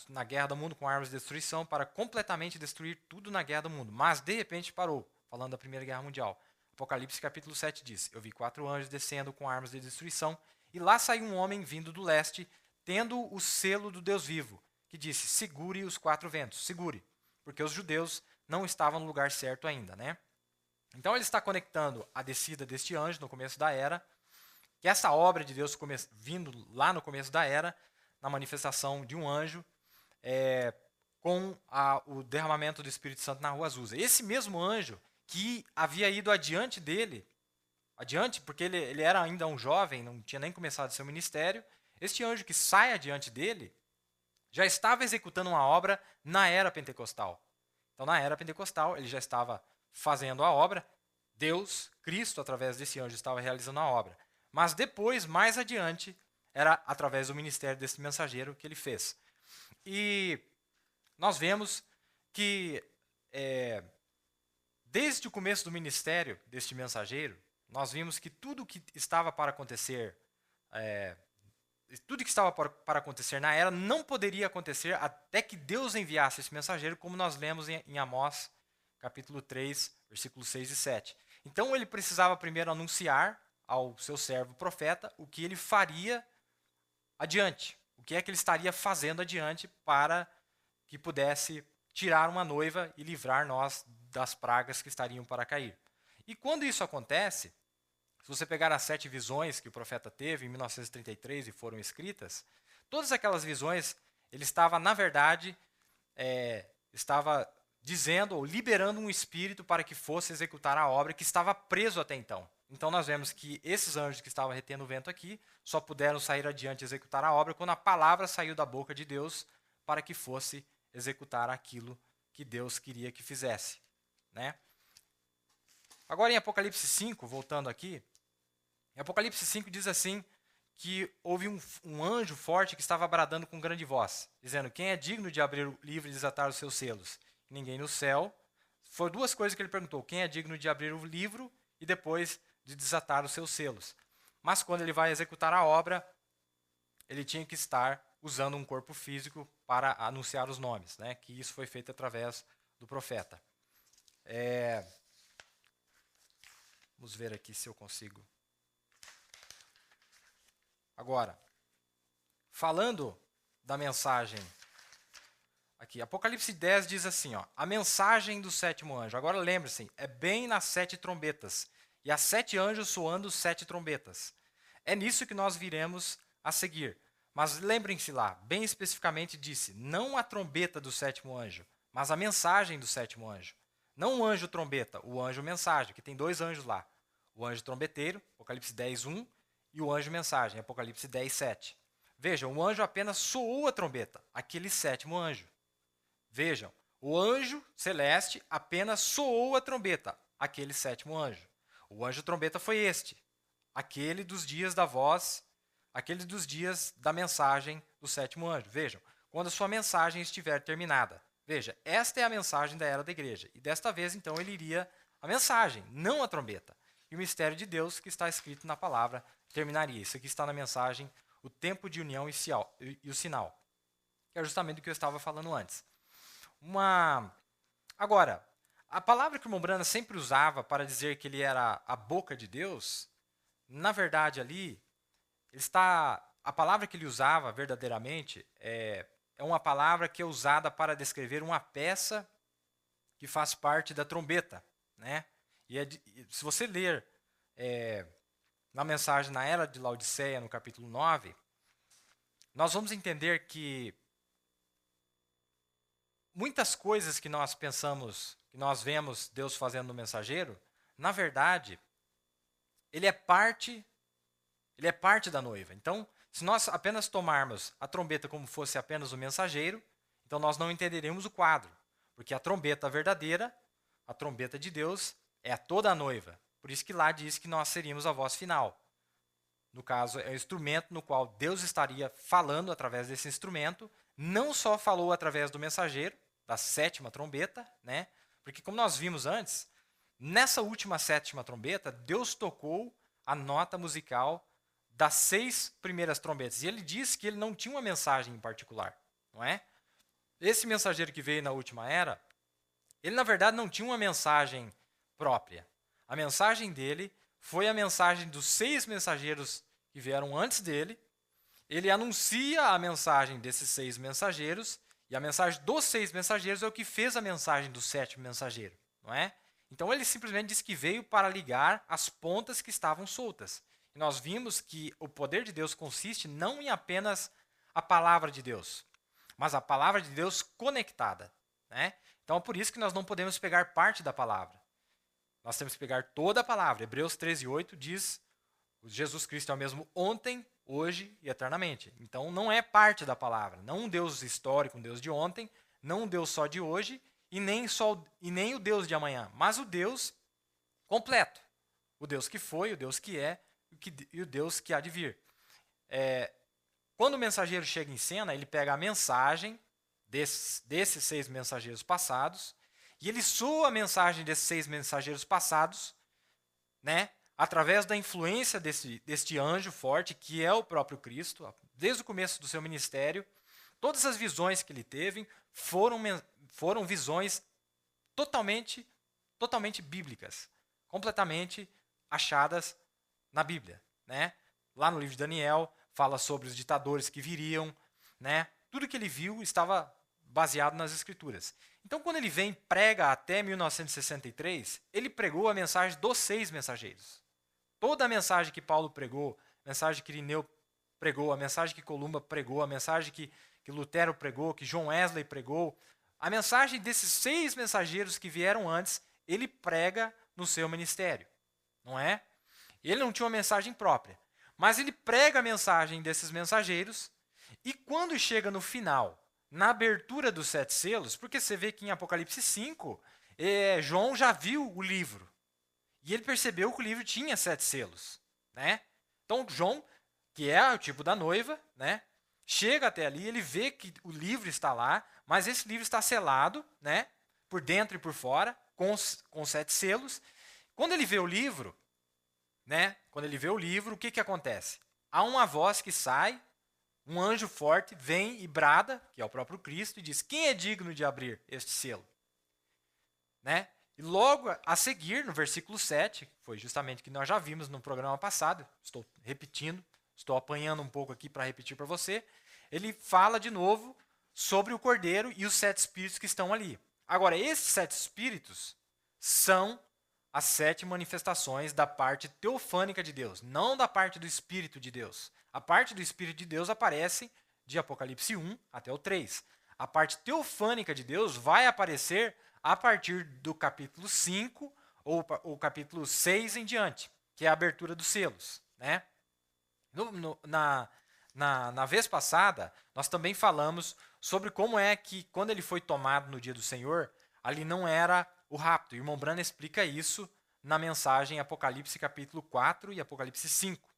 na guerra do mundo com armas de destruição, para completamente destruir tudo na guerra do mundo. Mas, de repente, parou, falando da Primeira Guerra Mundial. Apocalipse capítulo 7 diz, eu vi 4 anjos descendo com armas de destruição, e lá saiu um homem vindo do leste, tendo o selo do Deus vivo, que disse, segure os 4 ventos, segure, porque os judeus não estavam no lugar certo ainda, né? Então ele está conectando a descida deste anjo no começo da era, que essa obra de Deus vindo lá no começo da era, na manifestação de um anjo, com o derramamento do Espírito Santo na Rua Azusa. Esse mesmo anjo que havia ido adiante dele, porque ele era ainda um jovem, não tinha nem começado seu ministério, este anjo que sai adiante dele, já estava executando uma obra na era pentecostal. Então, na era pentecostal, ele já estava fazendo a obra, Deus, Cristo, através desse anjo, estava realizando a obra. Mas depois, mais adiante, era através do ministério desse mensageiro que ele fez. E nós vemos que desde o começo do ministério deste mensageiro, nós vimos que tudo que estava para acontecer, tudo que estava para acontecer na era não poderia acontecer até que Deus enviasse esse mensageiro, como nós lemos em Amós, capítulo 3, versículos 6 e 7. Então ele precisava primeiro anunciar ao seu servo profeta o que ele faria adiante, o que é que ele estaria fazendo adiante para que pudesse tirar uma noiva e livrar nós das pragas que estariam para cair. E quando isso acontece, se você pegar as 7 visões que o profeta teve em 1933 e foram escritas, todas aquelas visões, ele estava, na verdade, estava dizendo ou liberando um espírito para que fosse executar a obra que estava preso até então. Então nós vemos que esses anjos que estavam retendo o vento aqui só puderam sair adiante e executar a obra quando a palavra saiu da boca de Deus para que fosse executar aquilo que Deus queria que fizesse, né? Agora em Apocalipse 5, voltando aqui, em Apocalipse 5 diz assim, que houve um anjo forte que estava bradando com grande voz, dizendo, quem é digno de abrir o livro e desatar os seus selos? Ninguém no céu. Foram 2 coisas que ele perguntou, quem é digno de abrir o livro e depois de desatar os seus selos? Mas quando ele vai executar a obra, ele tinha que estar usando um corpo físico para anunciar os nomes, né? Que isso foi feito através do profeta. Vamos ver aqui se eu consigo. Agora, falando da mensagem, aqui, Apocalipse 10 diz assim, ó, a mensagem do 7º anjo. Agora lembre-se, é bem nas 7 trombetas, e há 7 anjos soando 7 trombetas. É nisso que nós viremos a seguir. Mas lembrem-se lá, bem especificamente disse, não a trombeta do 7º anjo, mas a mensagem do 7º anjo. Não o anjo trombeta, o anjo mensagem, que tem 2 anjos lá. O anjo trombeteiro, Apocalipse 10, 1, e o anjo mensagem, Apocalipse 10, 7. Vejam, o anjo apenas soou a trombeta, aquele 7º anjo. Vejam, o anjo celeste apenas soou a trombeta, aquele 7º anjo. O anjo trombeta foi este, aquele dos dias da voz, aquele dos dias da mensagem do 7º anjo. Vejam, quando a sua mensagem estiver terminada. Veja, esta é a mensagem da era da igreja. E desta vez, então, ele iria a mensagem, não a trombeta. E o mistério de Deus, que está escrito na palavra, terminaria. Isso aqui está na mensagem, o tempo de união e o sinal. Que é justamente o que eu estava falando antes. Agora, a palavra que o Mombrana sempre usava para dizer que ele era a boca de Deus, na verdade ali, a palavra que ele usava verdadeiramente é uma palavra que é usada para descrever uma peça que faz parte da trombeta, né? Se você ler na mensagem na Era de Laodiceia, no capítulo 9, nós vamos entender que muitas coisas que nós pensamos, que nós vemos Deus fazendo no mensageiro, na verdade, ele é parte da noiva. Então, se nós apenas tomarmos a trombeta como fosse apenas o mensageiro, então nós não entenderemos o quadro, porque a trombeta verdadeira, a trombeta de Deus, é toda a noiva. Por isso que lá diz que nós seríamos a voz final. No caso, é o instrumento no qual Deus estaria falando através desse instrumento, não só falou através do mensageiro, da 7ª trombeta, né? Porque como nós vimos antes, nessa última 7ª trombeta, Deus tocou a nota musical das 6 primeiras trombetas. E ele disse que ele não tinha uma mensagem em particular, não é? Esse mensageiro que veio na última era, ele na verdade não tinha uma mensagem própria. A mensagem dele foi a mensagem dos 6 mensageiros que vieram antes dele. Ele anuncia a mensagem desses 6 mensageiros, e a mensagem dos 6 mensageiros é o que fez a mensagem do 7º mensageiro, não é? Então ele simplesmente disse que veio para ligar as pontas que estavam soltas. E nós vimos que o poder de Deus consiste não em apenas a palavra de Deus, mas a palavra de Deus conectada, né? Então é por isso que nós não podemos pegar parte da palavra. Nós temos que pegar toda a palavra. Hebreus 13:8 diz: Jesus Cristo é o mesmo ontem, hoje e eternamente. Então não é parte da palavra, não um Deus histórico, um Deus de ontem, não um Deus só de hoje e nem o Deus de amanhã, mas o Deus completo. O Deus que foi, o Deus que é e o Deus que há de vir. Quando o mensageiro chega em cena, ele pega a mensagem desses 6 mensageiros passados e ele soa a mensagem desses 6 mensageiros passados, né, através da influência deste anjo forte, que é o próprio Cristo, desde o começo do seu ministério. Todas as visões que ele teve foram visões totalmente bíblicas, completamente achadas na Bíblia, né? Lá no livro de Daniel fala sobre os ditadores que viriam, né? Tudo que ele viu estava baseado nas Escrituras. Então, quando ele vem e prega até 1963, ele pregou a mensagem dos 6 mensageiros. Toda a mensagem que Paulo pregou, a mensagem que Irineu pregou, a mensagem que Columba pregou, a mensagem que Lutero pregou, que John Wesley pregou, a mensagem desses 6 mensageiros que vieram antes, ele prega no seu ministério, não é? Ele não tinha uma mensagem própria, mas ele prega a mensagem desses mensageiros e quando chega no final, na abertura dos 7 selos, porque você vê que em Apocalipse 5, João já viu o livro e ele percebeu que o livro tinha 7 selos, né? Então João, que é o tipo da noiva, né? Chega até ali, ele vê que o livro está lá, mas esse livro está selado, né? Por dentro e por fora, com 7 selos. Quando ele vê o livro, né? Quando ele vê o livro, o que acontece? Há uma voz que sai, um anjo forte vem e brada, que é o próprio Cristo, e diz: quem é digno de abrir este selo? Né? E logo a seguir, no versículo 7, foi justamente o que nós já vimos no programa passado, estou repetindo, estou apanhando um pouco aqui para repetir para você, ele fala de novo sobre o Cordeiro e os 7 espíritos que estão ali. Agora, esses 7 espíritos são as 7 manifestações da parte teofânica de Deus, não da parte do Espírito de Deus. A parte do Espírito de Deus aparece de Apocalipse 1 até o 3. A parte teofânica de Deus vai aparecer a partir do capítulo 5 ou o capítulo 6 em diante, que é a abertura dos selos, né? Na vez passada, nós também falamos sobre como é que, quando ele foi tomado no dia do Senhor, ali não era o rapto. O irmão Branham explica isso na mensagem Apocalipse capítulo 4 e Apocalipse 5.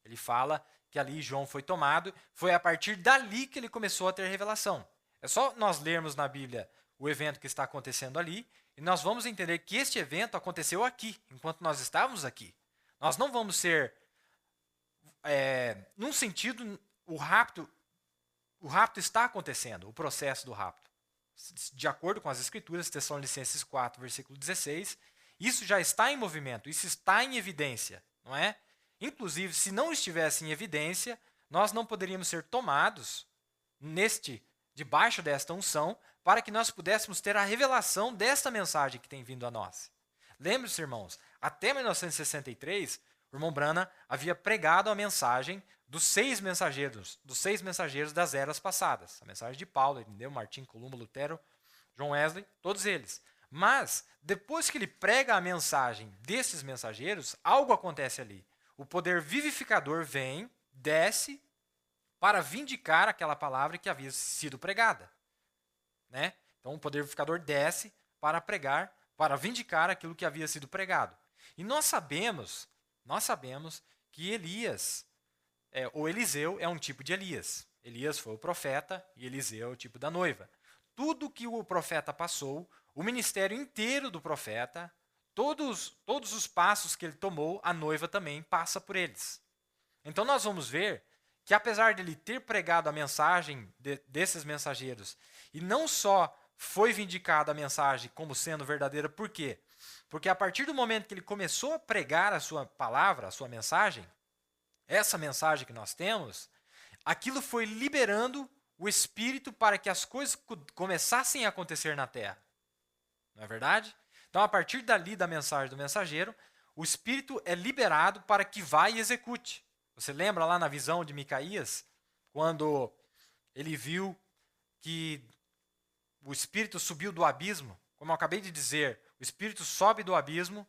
Ele fala que ali João foi tomado, foi a partir dali que ele começou a ter revelação. É só nós lermos na Bíblia o evento que está acontecendo ali, e nós vamos entender que este evento aconteceu aqui, enquanto nós estávamos aqui. Nós não vamos ser, num sentido, o rapto está acontecendo, o processo do rapto. De acordo com as Escrituras, Tessalonicenses 4, versículo 16, isso já está em movimento, isso está em evidência, não é? Inclusive, se não estivesse em evidência, nós não poderíamos ser tomados debaixo desta unção, para que nós pudéssemos ter a revelação desta mensagem que tem vindo a nós. Lembre-se, irmãos, até 1963, o irmão Branham havia pregado a mensagem dos 6 mensageiros das eras passadas. A mensagem de Paulo, Irineu, Martim, Columba, Lutero, John Wesley, todos eles. Mas, depois que ele prega a mensagem desses mensageiros, algo acontece ali. O poder vivificador vem, desce, para vindicar aquela palavra que havia sido pregada. Né? Então, o poder vivificador desce para pregar, para vindicar aquilo que havia sido pregado. E nós sabemos que Elias, ou Eliseu, é um tipo de Elias. Elias foi o profeta e Eliseu é o tipo da noiva. Tudo que o profeta passou, o ministério inteiro do profeta, todos os passos que ele tomou, a noiva também passa por eles. Então nós vamos ver que apesar de ele ter pregado a mensagem desses mensageiros, e não só foi vindicada a mensagem como sendo verdadeira, por quê? Porque a partir do momento que ele começou a pregar a sua palavra, a sua mensagem, essa mensagem que nós temos, aquilo foi liberando o Espírito para que as coisas começassem a acontecer na terra. Não é verdade? Então, a partir dali da mensagem do mensageiro, o Espírito é liberado para que vá e execute. Você lembra lá na visão de Micaías, quando ele viu que o Espírito subiu do abismo? Como eu acabei de dizer, o Espírito sobe do abismo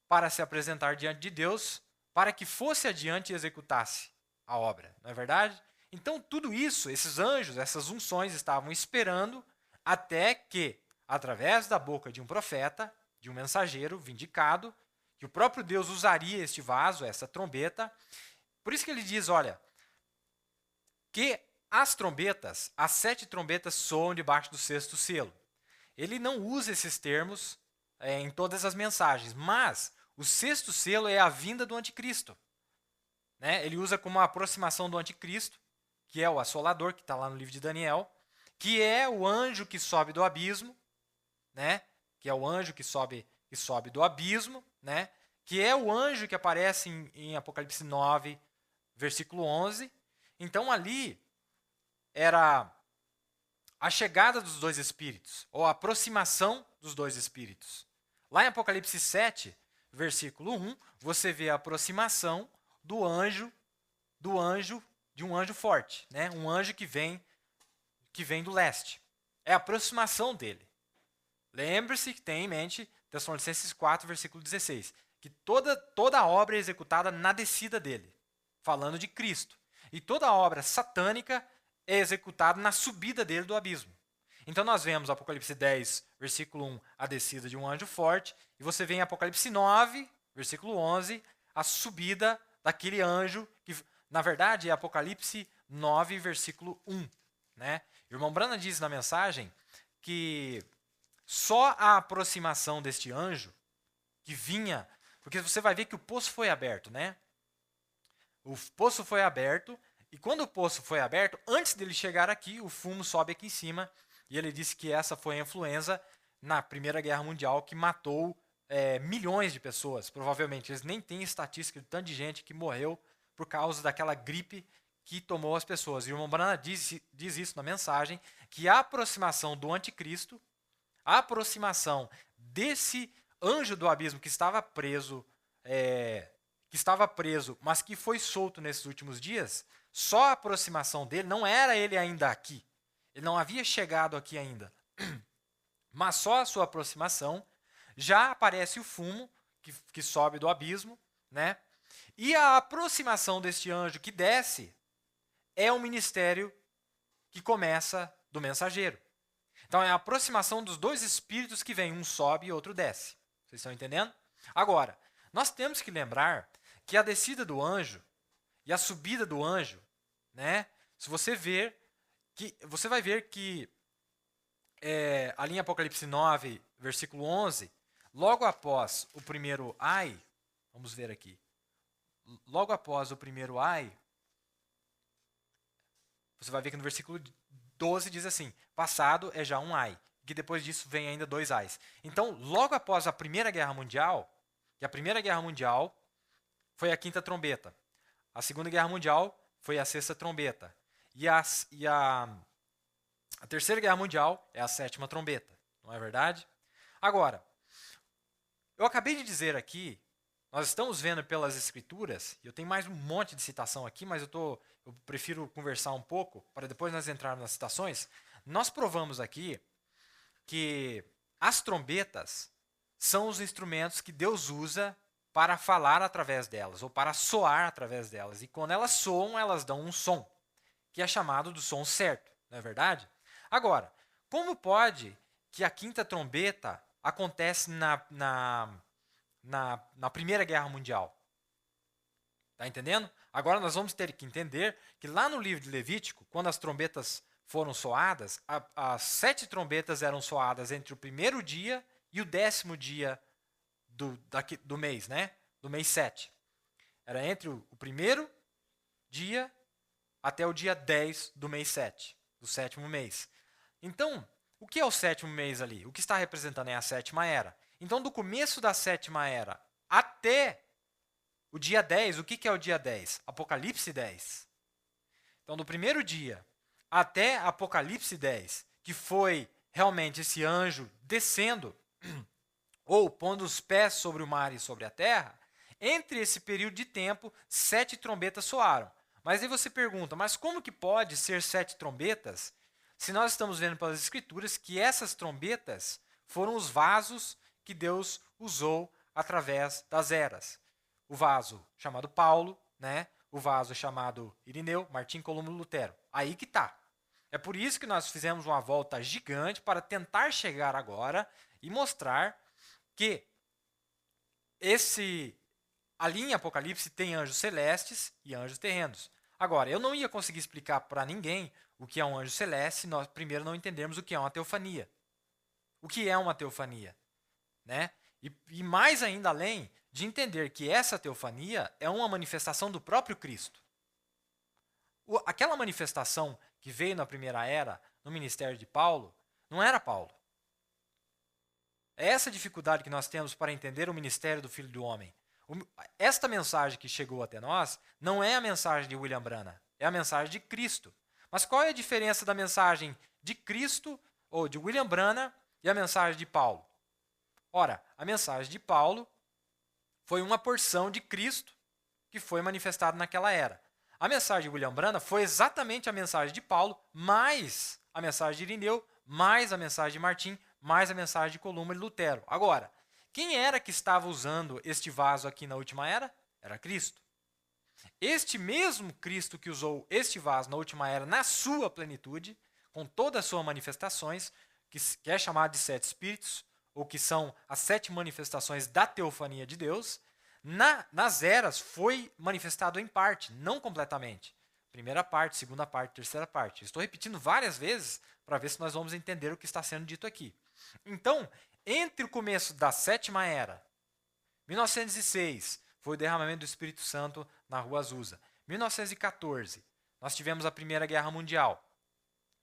para se apresentar diante de Deus, para que fosse adiante e executasse a obra. Não é verdade? Então, tudo isso, esses anjos, essas unções estavam esperando até que, através da boca de um profeta, de um mensageiro vindicado, que o próprio Deus usaria este vaso, essa trombeta. Por isso que ele diz, olha, que as trombetas, as 7 trombetas soam debaixo do 6º selo. Ele não usa esses termos em todas as mensagens, mas o 6º selo é a vinda do anticristo. Né? Ele usa como uma aproximação do anticristo, que é o assolador, que está lá no livro de Daniel, que é o anjo que sobe do abismo, né? Que é o anjo que sobe do abismo, né? Que é o anjo que aparece em Apocalipse 9, versículo 11. Então ali era a chegada dos dois espíritos, ou a aproximação dos dois espíritos. Lá em Apocalipse 7, versículo 1, você vê a aproximação de um anjo forte, né? Um anjo que vem do leste. É a aproximação dele. Lembre-se que tem em mente Tessalonicenses 4, versículo 16, que toda obra é executada na descida dele, falando de Cristo. E toda obra satânica é executada na subida dele do abismo. Então nós vemos Apocalipse 10, versículo 1, a descida de um anjo forte, e você vê em Apocalipse 9, versículo 11, a subida daquele anjo, que na verdade é Apocalipse 9, versículo 1. Né? O irmão Branham diz na mensagem que só a aproximação deste anjo que vinha, porque você vai ver que o poço foi aberto, né? O poço foi aberto, e quando o poço foi aberto, antes dele chegar aqui, o fumo sobe aqui em cima, e ele disse que essa foi a influenza na Primeira Guerra Mundial que matou milhões de pessoas, provavelmente. Eles nem têm estatística de tanto de gente que morreu por causa daquela gripe que tomou as pessoas. E o irmão Branham diz isso na mensagem, que a aproximação do anticristo, a aproximação desse anjo do abismo que estava preso, mas que foi solto nesses últimos dias, só a aproximação dele, não era ele ainda aqui. Ele não havia chegado aqui ainda. Mas só a sua aproximação, já aparece o fumo que sobe do abismo, né? E a aproximação deste anjo que desce é o ministério que começa do mensageiro. Então é a aproximação dos dois espíritos que vem, um sobe e outro desce. Vocês estão entendendo? Agora, nós temos que lembrar que a descida do anjo e a subida do anjo, né? Se você ver, você vai ver que ali em Apocalipse 9, versículo 11, logo após o primeiro ai, vamos ver aqui, logo após o primeiro ai, você vai ver que no versículo 12 diz assim, passado é já um ai, que depois disso vem ainda 2 ais. Então, logo após a Primeira Guerra Mundial, que a Primeira Guerra Mundial foi a 5ª trombeta, a Segunda Guerra Mundial foi a 6ª trombeta, e a Terceira Guerra Mundial é a 7ª trombeta, não é verdade? Agora, eu acabei de dizer aqui, nós estamos vendo pelas escrituras, e eu tenho mais um monte de citação aqui, mas eu prefiro conversar um pouco, para depois nós entrarmos nas citações. Nós provamos aqui que as trombetas são os instrumentos que Deus usa para falar através delas, ou para soar através delas. E quando elas soam, elas dão um som, que é chamado do som certo, não é verdade? Agora, como pode que a 5ª trombeta acontece na Primeira Guerra Mundial? Está entendendo? Agora nós vamos ter que entender que lá no livro de Levítico, quando as trombetas foram soadas, as 7 trombetas eram soadas entre o primeiro dia e o 10º dia do mês, né? Do mês 7. Era entre o primeiro dia até o dia 10 do mês 7, do 7º mês. Então, o que é o 7º mês ali? O que está representando é a 7ª era. Então, do começo da 7ª era até o dia 10, o que é o dia 10? Apocalipse 10. Então, do primeiro dia até Apocalipse 10, que foi realmente esse anjo descendo, ou pondo os pés sobre o mar e sobre a terra, entre esse período de tempo, 7 trombetas soaram. Mas aí você pergunta, mas como que pode ser 7 trombetas, se nós estamos vendo pelas escrituras que essas trombetas foram os vasos que Deus usou através das eras? O vaso chamado Paulo, né? O vaso chamado Irineu, Martim, Columbo, Lutero. Aí que está. É por isso que nós fizemos uma volta gigante para tentar chegar agora e mostrar que ali em Apocalipse tem anjos celestes e anjos terrenos. Agora, eu não ia conseguir explicar para ninguém o que é um anjo celeste se nós primeiro não entendermos o que é uma teofania. O que é uma teofania? Né? E mais ainda além de entender que essa teofania é uma manifestação do próprio Cristo. Aquela manifestação que veio na primeira era, no ministério de Paulo, não era Paulo. É essa dificuldade que nós temos para entender o ministério do Filho do Homem. Esta mensagem que chegou até nós não é a mensagem de William Branham, é a mensagem de Cristo. Mas qual é a diferença da mensagem de Cristo, ou de William Branham, e a mensagem de Paulo? Ora, a mensagem de Paulo foi uma porção de Cristo que foi manifestada naquela era. A mensagem de William Branham foi exatamente a mensagem de Paulo, mais a mensagem de Irineu, mais a mensagem de Martim, mais a mensagem de Columba e Lutero. Agora, quem era que estava usando este vaso aqui na última era? Era Cristo. Este mesmo Cristo que usou este vaso na última era na sua plenitude, com todas as suas manifestações, que é chamado de 7 Espíritos, ou que são as 7 manifestações da teofania de Deus, nas eras foi manifestado em parte, não completamente. Primeira parte, segunda parte, terceira parte. Estou repetindo várias vezes para ver se nós vamos entender o que está sendo dito aqui. Então, entre o começo da 7ª era, 1906, foi o derramamento do Espírito Santo na Rua Azusa. 1914, nós tivemos a Primeira Guerra Mundial.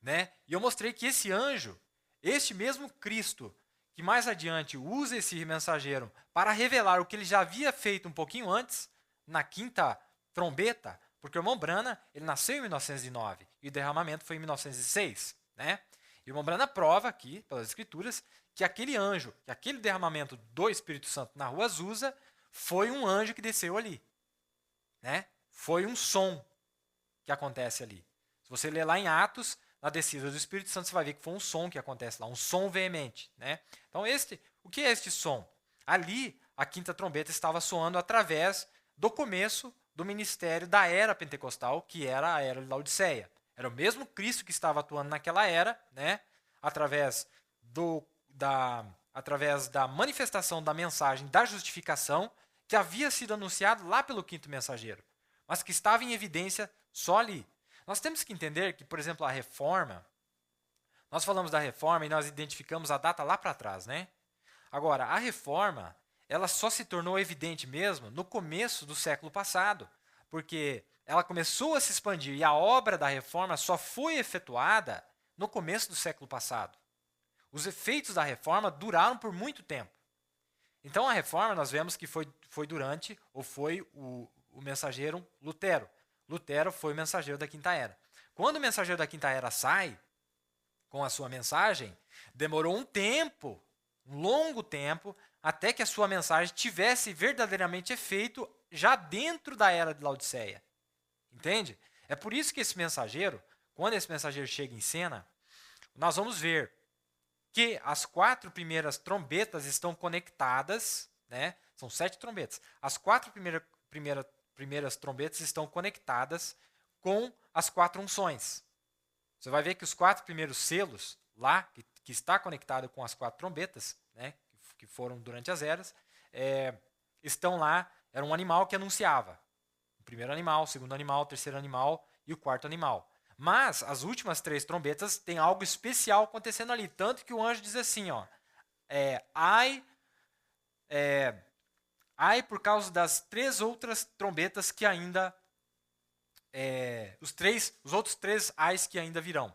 Né? E eu mostrei que esse anjo, este mesmo Cristo, que mais adiante usa esse mensageiro para revelar o que ele já havia feito um pouquinho antes, na 5ª trombeta, porque o irmão Branham, ele nasceu em 1909 e o derramamento foi em 1906. Né? E o irmão Branham prova aqui, pelas escrituras, que aquele anjo, que aquele derramamento do Espírito Santo na Rua Azusa, foi um anjo que desceu ali. Né? Foi um som que acontece ali. Se você ler lá em Atos, na descida do Espírito Santo, você vai ver que foi um som que acontece lá, um som veemente. Né? Então, o que é este som? Ali, a 5ª trombeta estava soando através do começo do ministério da era pentecostal, que era a era de Laodiceia. Era o mesmo Cristo que estava atuando naquela era, né? através da manifestação da mensagem da justificação, que havia sido anunciado lá pelo 5º mensageiro, mas que estava em evidência só ali. Nós temos que entender que, por exemplo, a reforma, nós falamos da reforma e nós identificamos a data lá para trás, né? Agora, a reforma, ela só se tornou evidente mesmo no começo do século passado, porque ela começou a se expandir e a obra da reforma só foi efetuada no começo do século passado. Os efeitos da reforma duraram por muito tempo. Então, a reforma, nós vemos que foi durante, ou foi o mensageiro Lutero. Lutero foi o mensageiro da 5ª era. Quando o mensageiro da 5ª era sai com a sua mensagem, demorou um tempo, um longo tempo, até que a sua mensagem tivesse verdadeiramente efeito já dentro da era de Laodiceia. Entende? É por isso que esse mensageiro, quando esse mensageiro chega em cena, nós vamos ver que as 4 primeiras trombetas estão conectadas, né? São 7 trombetas. As 4 primeiras trombetas estão conectadas com as 4 unções. Você vai ver que os 4 primeiros selos lá, que está conectado com as 4 trombetas, né, que foram durante as eras, estão lá, era um animal que anunciava. O primeiro animal, o segundo animal, o terceiro animal e o 4º animal. Mas as últimas 3 trombetas têm algo especial acontecendo ali. Tanto que o anjo diz assim, ó, ai por causa das 3 outras trombetas que ainda... os outros 3 ais que ainda virão.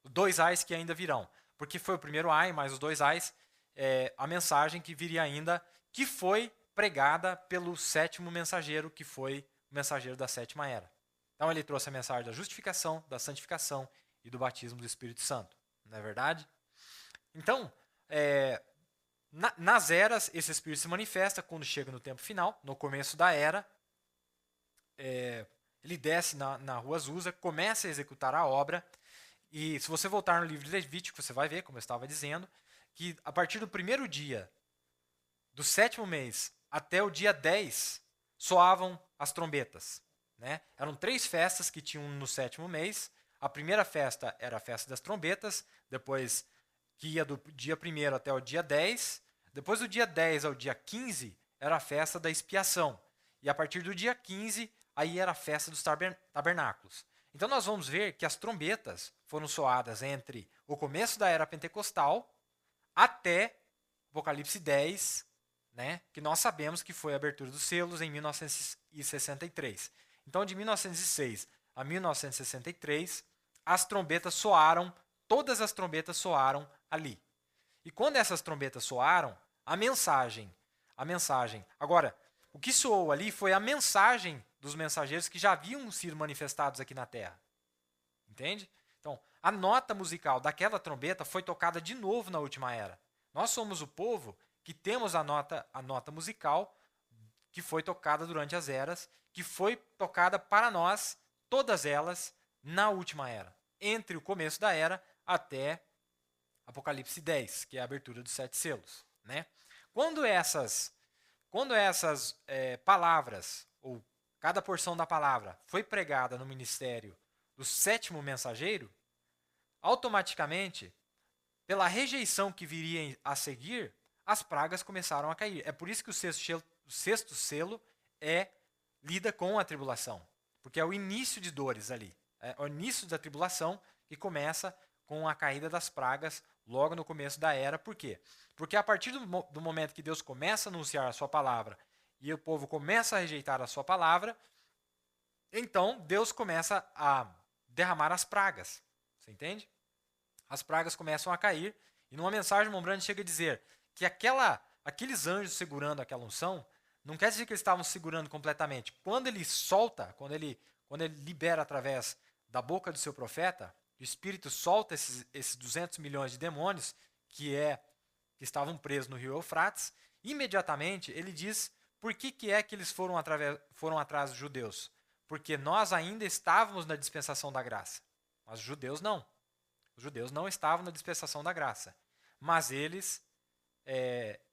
2 ais que ainda virão. Porque foi o primeiro ai, mais os 2 ais, a mensagem que viria ainda, que foi pregada pelo 7º mensageiro, que foi o mensageiro da 7ª era. Então ele trouxe a mensagem da justificação, da santificação e do batismo do Espírito Santo. Não é verdade? Então, nas eras, esse Espírito se manifesta quando chega no tempo final, no começo da era. Ele desce na Rua Azusa, começa a executar a obra. E se você voltar no livro de Levítico, você vai ver, como eu estava dizendo, que a partir do primeiro dia do 7º mês até o dia 10, soavam as trombetas. Né? Eram 3 festas que tinham no 7º mês. A primeira festa era a festa das trombetas, depois que ia do dia 1º até o dia 10. Depois do dia 10 ao dia 15 era a festa da expiação. E a partir do dia 15, aí era a festa dos tabernáculos. Então nós vamos ver que as trombetas foram soadas entre o começo da era pentecostal até Apocalipse 10, né, que nós sabemos que foi a abertura dos selos em 1963. Então, de 1906 a 1963, as trombetas soaram, todas as trombetas soaram ali. E quando essas trombetas soaram, a mensagem. Agora, o que soou ali foi a mensagem dos mensageiros que já haviam sido manifestados aqui na Terra. Entende? Então, a nota musical daquela trombeta foi tocada de novo na última era. Nós somos o povo que temos a nota musical que foi tocada durante as eras, que foi tocada para nós, todas elas, na última era. Entre o começo da era até Apocalipse 10, que é a abertura dos 7 selos. Né? Quando essas palavras, ou cada porção da palavra, foi pregada no ministério do 7º mensageiro, automaticamente, pela rejeição que viria a seguir, as pragas começaram a cair. É por isso que o 6º selo lida com a tribulação, porque é o início de dores ali. É o início da tribulação que começa com a caída das pragas logo no começo da era. Por quê? Porque a partir do momento que Deus começa a anunciar a sua palavra e o povo começa a rejeitar a sua palavra, então Deus começa a derramar as pragas. Você entende? As pragas começam a cair, e numa mensagem, Mombrani chega a dizer que aqueles anjos segurando aquela unção, não quer dizer que eles estavam segurando completamente. Quando ele solta, quando ele libera através da boca do seu profeta, o Espírito solta esses 200 milhões de demônios que estavam presos no rio Eufrates, imediatamente ele diz por que é que eles foram atrás dos judeus. Porque nós ainda estávamos na dispensação da graça, mas os judeus não. Os judeus não estavam na dispensação da graça, mas eles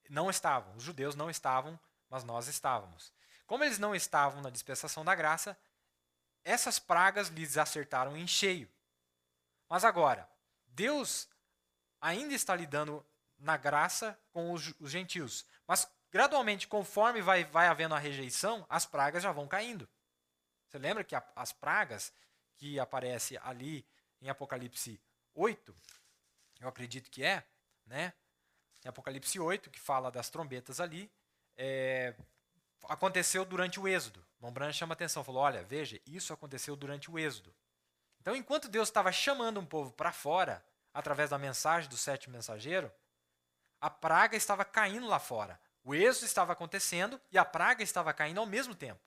não estavam. Os judeus não estavam, mas nós estávamos. Como eles não estavam na dispensação da graça, essas pragas lhes acertaram em cheio. Mas agora, Deus ainda está lidando na graça com os gentios. Mas gradualmente, conforme vai havendo a rejeição, as pragas já vão caindo. Você lembra que as pragas que aparecem ali em Apocalipse 8, eu acredito que né? Em Apocalipse 8, que fala das trombetas ali, aconteceu durante o êxodo. Mombrana chama a atenção, falou, olha, veja, isso aconteceu durante o êxodo. Então, enquanto Deus estava chamando um povo para fora, através da mensagem do 7º mensageiro, a praga estava caindo lá fora. O êxodo estava acontecendo e a praga estava caindo ao mesmo tempo.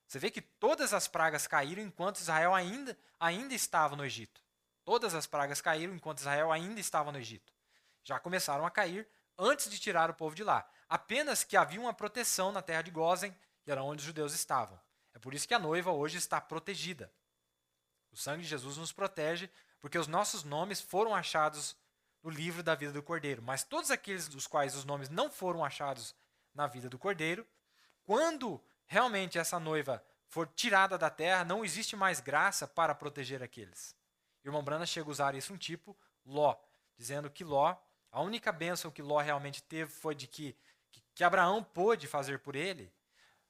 Você vê que todas as pragas caíram enquanto Israel ainda estava no Egito. Todas as pragas caíram enquanto Israel ainda estava no Egito. Já começaram a cair antes de tirar o povo de lá. Apenas que havia uma proteção na terra de Gósen, que era onde os judeus estavam. É por isso que a noiva hoje está protegida. O sangue de Jesus nos protege, porque os nossos nomes foram achados no livro da vida do Cordeiro. Mas todos aqueles dos quais os nomes não foram achados na vida do Cordeiro, quando realmente essa noiva for tirada da terra, não existe mais graça para proteger aqueles. E o irmão Brana chega a usar isso um tipo, Ló, dizendo que Ló, a única bênção que Ló realmente teve foi de que Abraão pôde fazer por ele,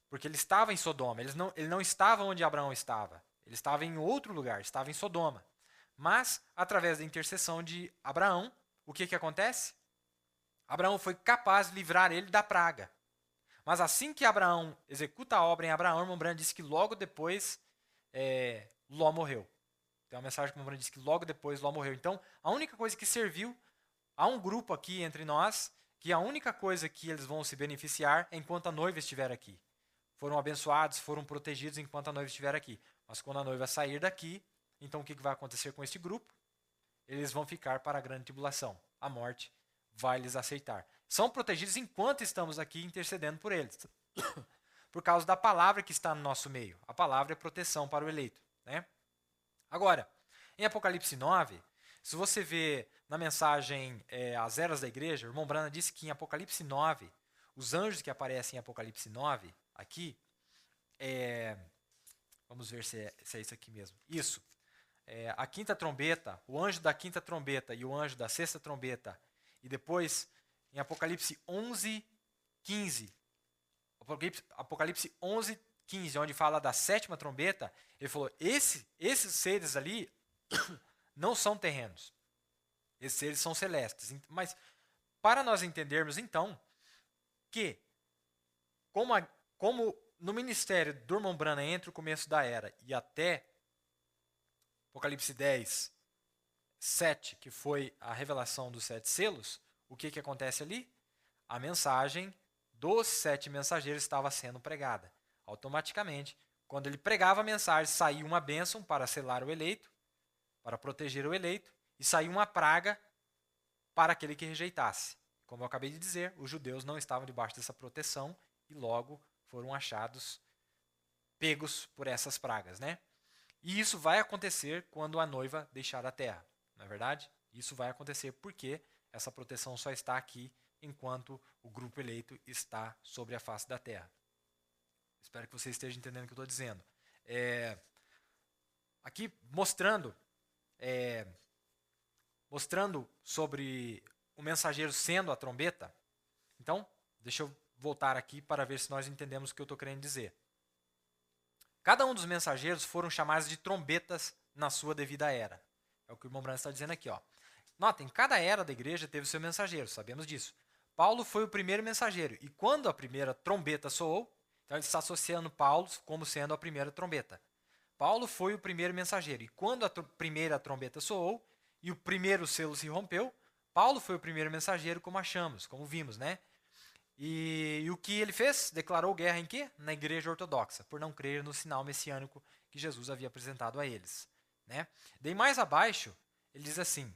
porque ele estava em Sodoma, ele não estava onde Abraão estava, ele estava em outro lugar, estava em Sodoma. Mas, através da intercessão de Abraão, o que acontece? Abraão foi capaz de livrar ele da praga. Mas assim que Abraão executa a obra em Abraão, o irmão Brana disse que logo depois Ló morreu. Tem uma mensagem que o irmão Brana disse que logo depois Ló morreu. Então, a única coisa que serviu, há um grupo aqui entre nós, que a única coisa que eles vão se beneficiar é enquanto a noiva estiver aqui. Foram abençoados, foram protegidos enquanto a noiva estiver aqui. Mas quando a noiva sair daqui, então o que vai acontecer com este grupo? Eles vão ficar para a grande tribulação. A morte vai lhes aceitar. São protegidos enquanto estamos aqui intercedendo por eles. Por causa da palavra que está no nosso meio. A palavra é proteção para o eleito. Né? Agora, em Apocalipse 9, se você vê na mensagem As Eras da Igreja, o irmão Brana disse que em Apocalipse 9, os anjos que aparecem em Apocalipse 9, aqui, vamos ver se é isso aqui mesmo. Isso. A quinta trombeta, o anjo da quinta trombeta e o anjo da sexta trombeta. E depois, em Apocalipse 11, 15, Apocalipse 11, 15, onde fala da sétima trombeta, ele falou, esses seres ali não são terrenos. Esses seres são celestes. Mas para nós entendermos, então, que como no ministério do irmão Branham entre o começo da era e até Apocalipse 10, 7, que foi a revelação dos 7 selos, o que acontece ali? A mensagem dos 7 mensageiros estava sendo pregada. Automaticamente, quando ele pregava a mensagem, saía uma bênção para selar o eleito, para proteger o eleito, e saía uma praga para aquele que rejeitasse. Como eu acabei de dizer, os judeus não estavam debaixo dessa proteção e logo foram achados, pegos por essas pragas, né? E isso vai acontecer quando a noiva deixar a terra, não é verdade? Isso vai acontecer porque essa proteção só está aqui enquanto o grupo eleito está sobre a face da terra. Espero que você esteja entendendo o que eu estou dizendo. Aqui mostrando sobre o mensageiro sendo a trombeta. Então, deixa eu voltar aqui para ver se nós entendemos o que eu estou querendo dizer. Cada um dos mensageiros foram chamados de trombetas na sua devida era. É o que o irmão Branham está dizendo aqui. Ó. Notem, cada era da igreja teve seu mensageiro, sabemos disso. Paulo foi o primeiro mensageiro, e quando a primeira trombeta soou, então ele está associando Paulo como sendo a primeira trombeta. Paulo foi o primeiro mensageiro, e quando a primeira trombeta soou, e o primeiro selo se rompeu, Paulo foi o primeiro mensageiro, como achamos, como vimos, né? E o que ele fez? Declarou guerra em quê? Na igreja ortodoxa, por não crer no sinal messiânico que Jesus havia apresentado a eles. Né? Daí mais abaixo, ele diz assim,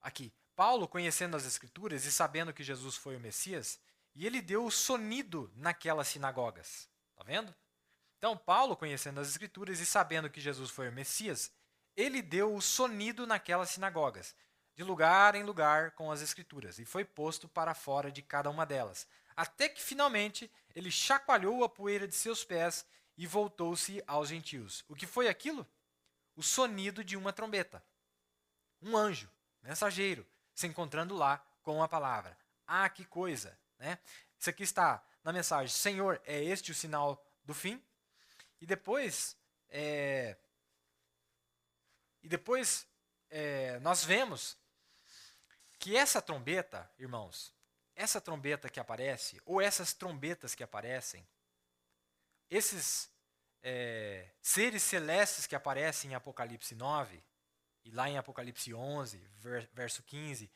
aqui, Paulo, conhecendo as Escrituras e sabendo que Jesus foi o Messias, e ele deu o sonido naquelas sinagogas. Tá vendo? Então, Paulo, conhecendo as Escrituras e sabendo que Jesus foi o Messias, ele deu o sonido naquelas sinagogas, de lugar em lugar com as Escrituras, e foi posto para fora de cada uma delas, até que finalmente ele chacoalhou a poeira de seus pés e voltou-se aos gentios. O que foi aquilo? O sonido de uma trombeta. Um anjo, mensageiro, se encontrando lá com a palavra. Ah, que coisa! Né? Isso aqui está na mensagem, Senhor, é este o sinal do fim? E depois nós vemos que essa trombeta, irmãos, essa trombeta que aparece, ou essas trombetas que aparecem, esses seres celestes que aparecem em Apocalipse 9, e lá em Apocalipse 11, verso 15.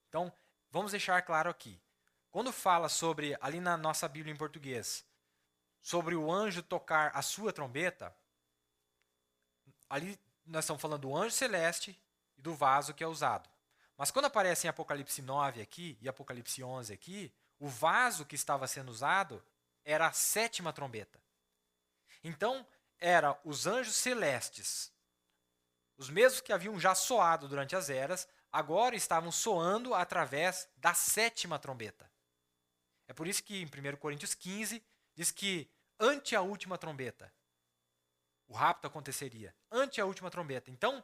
Então, vamos deixar claro aqui. Quando fala sobre, ali na nossa Bíblia em português, sobre o anjo tocar a sua trombeta, ali nós estamos falando do anjo celeste e do vaso que é usado. Mas quando aparece em Apocalipse 9 aqui e Apocalipse 11 aqui, o vaso que estava sendo usado era a 7ª trombeta. Então, eram os anjos celestes, os mesmos que haviam já soado durante as eras, agora estavam soando através da 7ª trombeta. É por isso que em 1 Coríntios 15 diz que ante a última trombeta, o rapto aconteceria, ante a última trombeta. Então,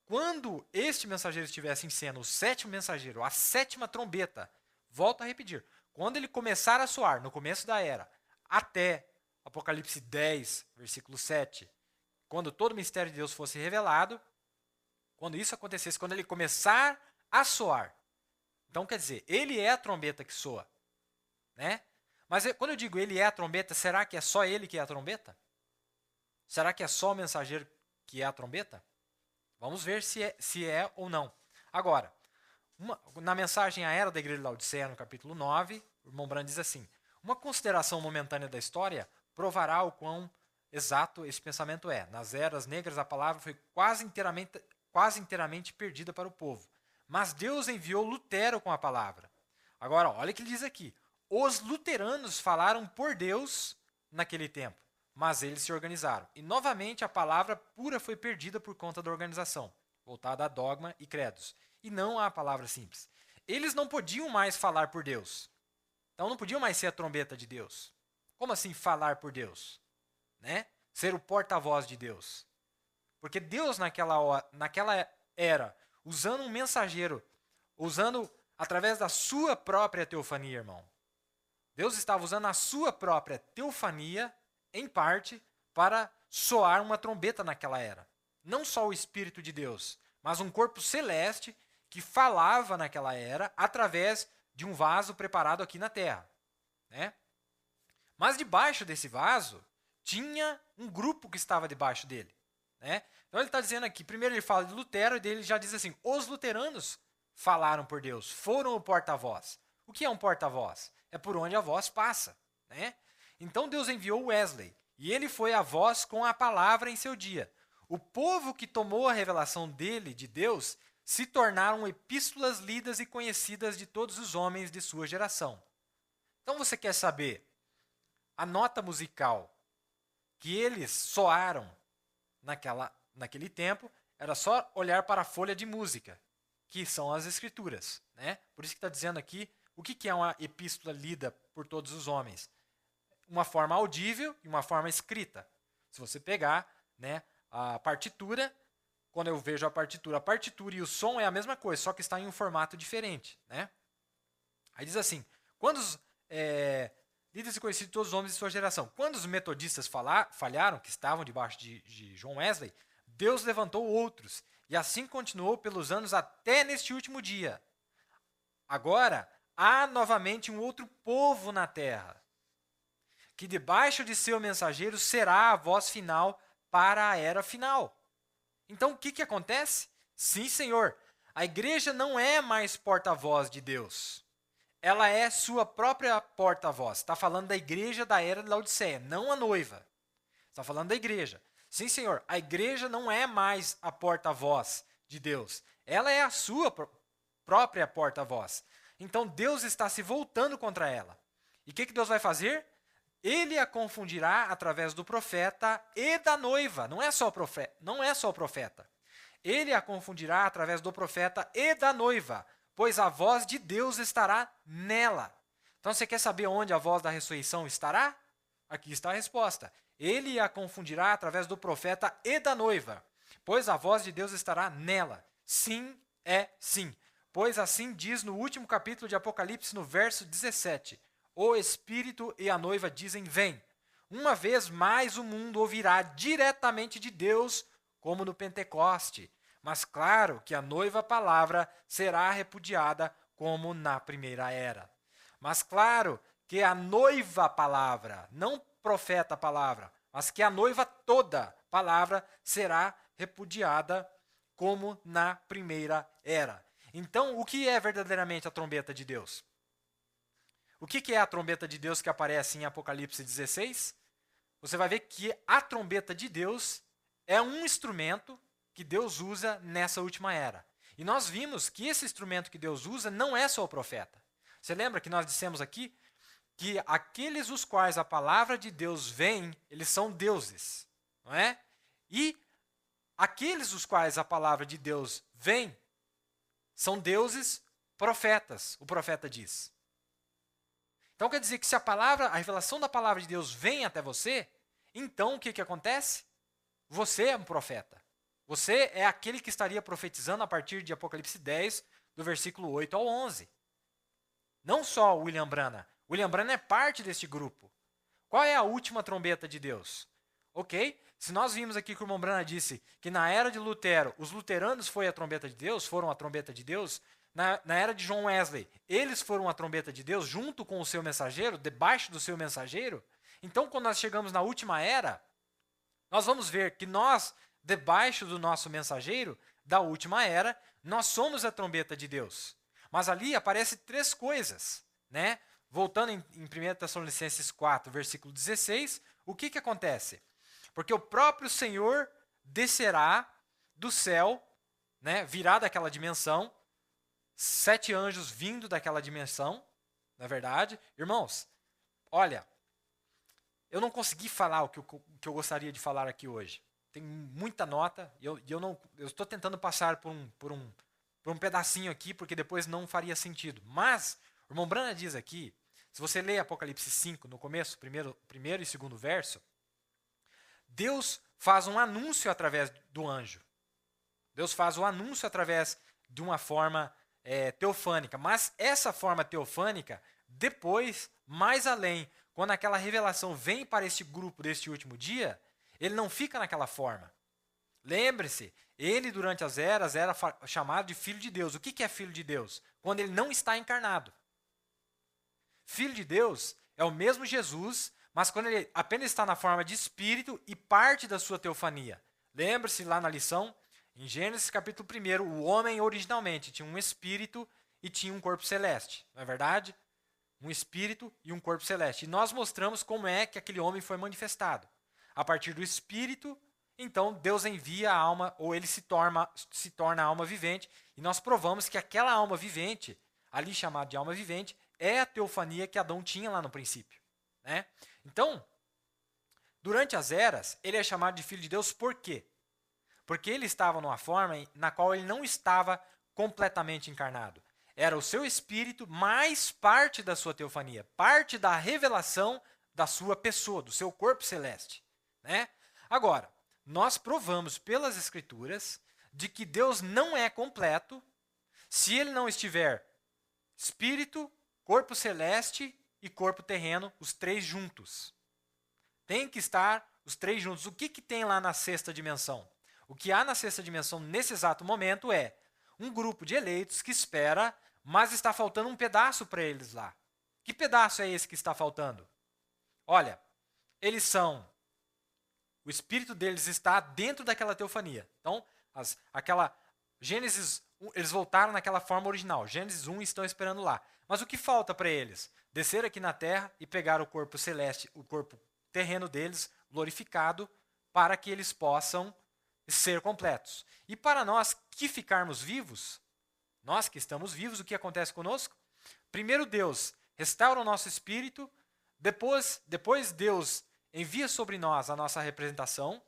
quando este mensageiro estivesse em cena, o 7º mensageiro, a 7ª trombeta, volto a repetir, quando ele começar a soar, no começo da era, até Apocalipse 10, versículo 7, quando todo o mistério de Deus fosse revelado, quando isso acontecesse, quando ele começar a soar, então quer dizer, ele é a trombeta que soa, né? Mas quando eu digo ele é a trombeta, será que é só ele que é a trombeta? Será que é só o mensageiro que é a trombeta? Vamos ver se é ou não. Agora, na mensagem à era da igreja de Laodiceia, no capítulo 9, o irmão Branham diz assim, uma consideração momentânea da história provará o quão exato esse pensamento é. Nas eras negras, a palavra foi quase inteiramente perdida para o povo. Mas Deus enviou Lutero com a palavra. Agora, olha o que ele diz aqui. Os luteranos falaram por Deus naquele tempo, mas eles se organizaram. E, novamente, a palavra pura foi perdida por conta da organização, voltada a dogma e credos, e não à palavra simples. Eles não podiam mais falar por Deus. Então, não podiam mais ser a trombeta de Deus. Como assim falar por Deus? Né? Ser o porta-voz de Deus. Porque Deus, naquela era, usando um mensageiro, usando através da sua própria teofania, irmão. Deus estava usando a sua própria teofania, em parte, para soar uma trombeta naquela era. Não só o Espírito de Deus, mas um corpo celeste que falava naquela era através de um vaso preparado aqui na terra, né? Mas debaixo desse vaso tinha um grupo que estava debaixo dele, né? Então ele está dizendo aqui, primeiro ele fala de Lutero e dele já diz assim, os luteranos falaram por Deus, foram o porta-voz. O que é um porta-voz? É por onde a voz passa, né? Então Deus enviou Wesley e ele foi a voz com a palavra em seu dia. O povo que tomou a revelação dele, de Deus, se tornaram epístolas lidas e conhecidas de todos os homens de sua geração. Então você quer saber a nota musical que eles soaram naquele tempo, era só olhar para a folha de música, que são as escrituras, né? Por isso que está dizendo aqui, o que é uma epístola lida por todos os homens? Uma forma audível e uma forma escrita. Se você pegar, né, a partitura, quando eu vejo a partitura e o som é a mesma coisa, só que está em um formato diferente, né? Aí diz assim, líderes e conhecidos de todos os homens de sua geração. Quando os metodistas falharam, que estavam debaixo de John Wesley, Deus levantou outros, e assim continuou pelos anos até neste último dia. Agora, há novamente um outro povo na terra, que debaixo de seu mensageiro será a voz final para a era final. Então, o que acontece? Sim, Senhor, a igreja não é mais porta-voz de Deus. Ela é sua própria porta-voz. Está falando da igreja da era de Laodiceia, não a noiva. Está falando da igreja. Sim, Senhor, a igreja não é mais a porta-voz de Deus. Ela é a sua própria porta-voz. Então, Deus está se voltando contra ela. E o que Deus vai fazer? Ele a confundirá através do profeta e da noiva. Não é só o profeta. Ele a confundirá através do profeta e da noiva, pois a voz de Deus estará nela. Então você quer saber onde a voz da ressurreição estará? Aqui está a resposta. Ele a confundirá através do profeta e da noiva, pois a voz de Deus estará nela. Sim, é sim. Pois assim diz no último capítulo de Apocalipse, no verso 17. O Espírito e a noiva dizem, vem. Uma vez mais o mundo ouvirá diretamente de Deus, como no Pentecoste. Mas claro que a noiva palavra será repudiada, como na primeira era. Mas claro que a noiva palavra, não profeta palavra, mas que a noiva toda palavra será repudiada, como na primeira era. Então, o que é verdadeiramente a trombeta de Deus? O que é a trombeta de Deus que aparece em Apocalipse 16? Você vai ver que a trombeta de Deus é um instrumento que Deus usa nessa última era. E nós vimos que esse instrumento que Deus usa não é só o profeta. Você lembra que nós dissemos aqui que aqueles os quais a palavra de Deus vem, eles são deuses, não é? E aqueles os quais a palavra de Deus vem, são deuses profetas, o profeta diz. Então quer dizer que se a revelação da palavra de Deus vem até você, então o que acontece? Você é um profeta. Você é aquele que estaria profetizando a partir de Apocalipse 10, do versículo 8 ao 11. Não só William Branham. William Branham é parte deste grupo. Qual é a última trombeta de Deus? Ok? Se nós vimos aqui que o irmão Branham disse que na era de Lutero, os luteranos foram a trombeta de Deus, na era de John Wesley, eles foram a trombeta de Deus junto com o seu mensageiro, debaixo do seu mensageiro. Então, quando nós chegamos na última era, nós vamos ver que nós, debaixo do nosso mensageiro, da última era, nós somos a trombeta de Deus. Mas ali aparecem três coisas, né? Voltando em 1 Tessalonicenses 4, versículo 16, o que acontece? Porque o próprio Senhor descerá do céu, né? Virá daquela dimensão, 7 anjos vindo daquela dimensão, na verdade. Irmãos, olha, eu não consegui falar o que eu gostaria de falar aqui hoje. Tem muita nota, e eu estou tentando passar por um pedacinho aqui, porque depois não faria sentido. Mas, o irmão Branham diz aqui, se você ler Apocalipse 5, no começo, primeiro e segundo verso, Deus faz um anúncio através do anjo. Deus faz o anúncio através de uma forma teofânica. Mas essa forma teofânica, depois, mais além, quando aquela revelação vem para este grupo deste último dia, ele não fica naquela forma. Lembre-se, ele durante as eras era chamado de Filho de Deus. O que é Filho de Deus? Quando ele não está encarnado. Filho de Deus é o mesmo Jesus, mas quando ele apenas está na forma de espírito e parte da sua teofania. Lembre-se lá na lição, em Gênesis capítulo 1, o homem originalmente tinha um espírito e tinha um corpo celeste. Não é verdade? Um espírito e um corpo celeste. E nós mostramos como é que aquele homem foi manifestado. A partir do espírito, então Deus envia a alma, ou ele se torna alma vivente, e nós provamos que aquela alma vivente, ali chamada de alma vivente, é a teofania que Adão tinha lá no princípio. Né? Então, durante as eras, ele é chamado de Filho de Deus por quê? Porque ele estava numa forma na qual ele não estava completamente encarnado. Era o seu espírito mais parte da sua teofania, parte da revelação da sua pessoa, do seu corpo celeste. Né? Agora, nós provamos pelas Escrituras de que Deus não é completo se ele não estiver espírito, corpo celeste e corpo terreno, os três juntos. Tem que estar os três juntos. O que tem lá na sexta dimensão? O que há na sexta dimensão nesse exato momento é um grupo de eleitos que espera, mas está faltando um pedaço para eles lá. Que pedaço é esse que está faltando? Olha, eles são... O espírito deles está dentro daquela teofania. Então, Gênesis 1, eles voltaram naquela forma original. Gênesis 1 estão esperando lá. Mas o que falta para eles? Descer aqui na terra e pegar o corpo celeste, o corpo terreno deles, glorificado, para que eles possam ser completos. E para nós que ficarmos vivos, nós que estamos vivos, o que acontece conosco? Primeiro Deus restaura o nosso espírito, depois Deus envia sobre nós a nossa representação,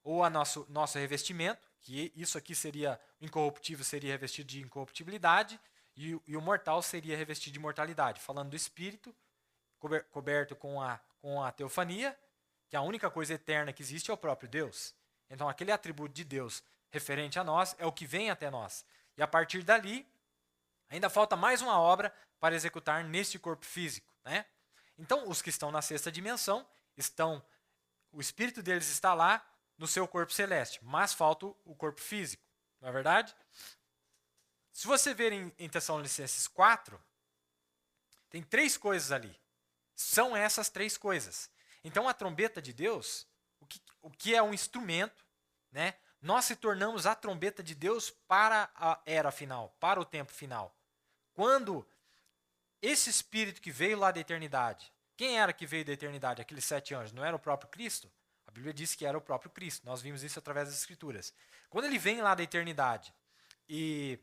ou a nosso revestimento, que isso aqui seria, o incorruptível seria revestido de incorruptibilidade, e o mortal seria revestido de mortalidade. Falando do espírito, coberto com a teofania, que a única coisa eterna que existe é o próprio Deus. Então, aquele atributo de Deus referente a nós é o que vem até nós. E a partir dali, ainda falta mais uma obra para executar neste corpo físico. Né? Então, os que estão na sexta dimensão, o espírito deles está lá no seu corpo celeste, mas falta o corpo físico. Não é verdade? Se você ver em Tessalonicenses 4, tem 3 coisas ali. São essas 3 coisas. Então, a trombeta de Deus, o que é um instrumento, né? Nós se tornamos a trombeta de Deus para a era final, para o tempo final. Quando esse espírito que veio lá da eternidade, quem era que veio da eternidade? Aqueles 7 anjos, não era o próprio Cristo? A Bíblia diz que era o próprio Cristo. Nós vimos isso através das Escrituras. Quando ele vem lá da eternidade e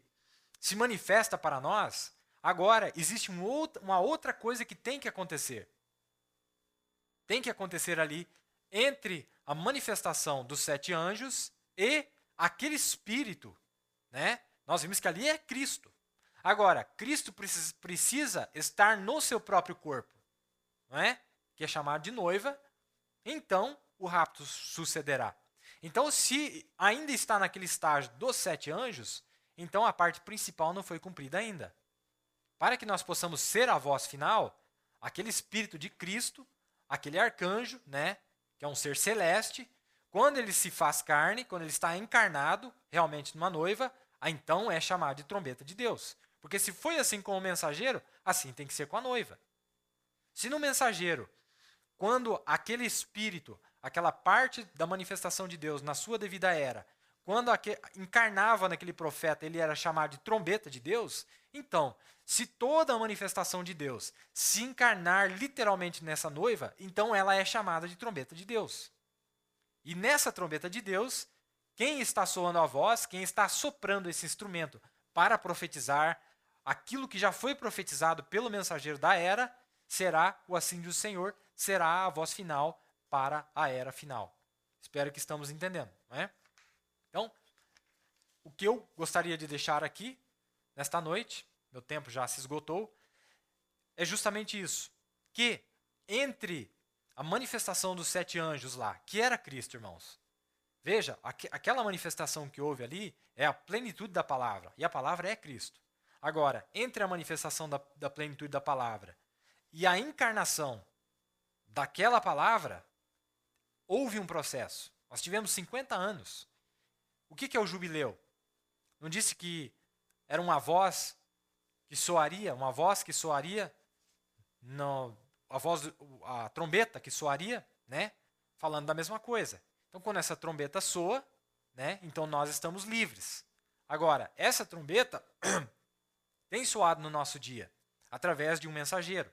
se manifesta para nós, agora existe uma outra coisa que tem que acontecer. Tem que acontecer ali entre a manifestação dos 7 anjos e aquele espírito. Né? Nós vimos que ali é Cristo. Agora, Cristo precisa estar no seu próprio corpo, não é? Que é chamado de noiva. Então, o rapto sucederá. Então, se ainda está naquele estágio dos 7 anjos, então a parte principal não foi cumprida ainda. Para que nós possamos ser a voz final, aquele espírito de Cristo, aquele arcanjo, né, que é um ser celeste, quando ele se faz carne, quando ele está encarnado realmente numa noiva, então é chamado de trombeta de Deus. Porque se foi assim com o mensageiro, assim tem que ser com a noiva. Se no mensageiro, quando aquele espírito, aquela parte da manifestação de Deus na sua devida era, quando encarnava naquele profeta, ele era chamado de trombeta de Deus, então, se toda a manifestação de Deus se encarnar literalmente nessa noiva, então ela é chamada de trombeta de Deus. E nessa trombeta de Deus, quem está soando a voz, quem está soprando esse instrumento para profetizar aquilo que já foi profetizado pelo mensageiro da era, será o assim diz o Senhor, será a voz final para a era final. Espero que estamos entendendo, não é? Então, o que eu gostaria de deixar aqui, nesta noite, meu tempo já se esgotou, é justamente isso, que entre a manifestação dos 7 anjos lá, que era Cristo, irmãos, veja, aquela manifestação que houve ali é a plenitude da palavra, e a palavra é Cristo. Agora, entre a manifestação da plenitude da palavra e a encarnação daquela palavra, houve um processo. Nós tivemos 50 anos. O que é o jubileu? Não disse que era uma voz que soaria, a trombeta que soaria, né? Falando da mesma coisa. Então, quando essa trombeta soa, né? Então nós estamos livres. Agora, essa trombeta tem soado no nosso dia, através de um mensageiro.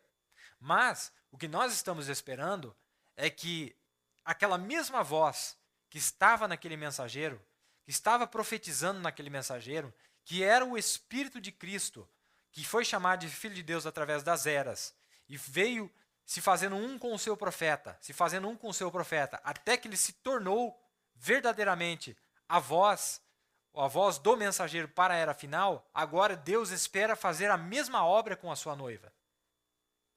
Mas, o que nós estamos esperando é que aquela mesma voz que estava naquele mensageiro, que estava profetizando naquele mensageiro, que era o Espírito de Cristo, que foi chamado de Filho de Deus através das eras, e veio se fazendo um com o seu profeta, até que ele se tornou verdadeiramente a voz do mensageiro para a era final. Agora Deus espera fazer a mesma obra com a sua noiva.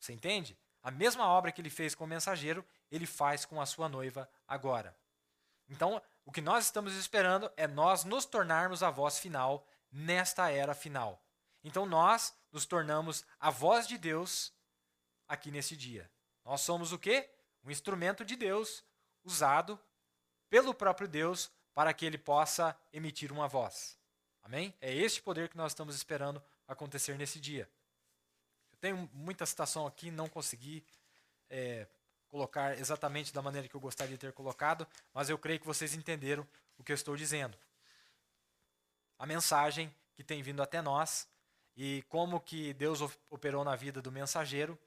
Você entende? A mesma obra que ele fez com o mensageiro, ele faz com a sua noiva agora. Então, o que nós estamos esperando é nós nos tornarmos a voz final nesta era final. Então, nós nos tornamos a voz de Deus aqui nesse dia. Nós somos o quê? Um instrumento de Deus usado pelo próprio Deus para que ele possa emitir uma voz. Amém? É este poder que nós estamos esperando acontecer nesse dia. Eu tenho muita citação aqui, não consegui colocar exatamente da maneira que eu gostaria de ter colocado, mas eu creio que vocês entenderam o que eu estou dizendo. A mensagem que tem vindo até nós e como que Deus operou na vida do mensageiro,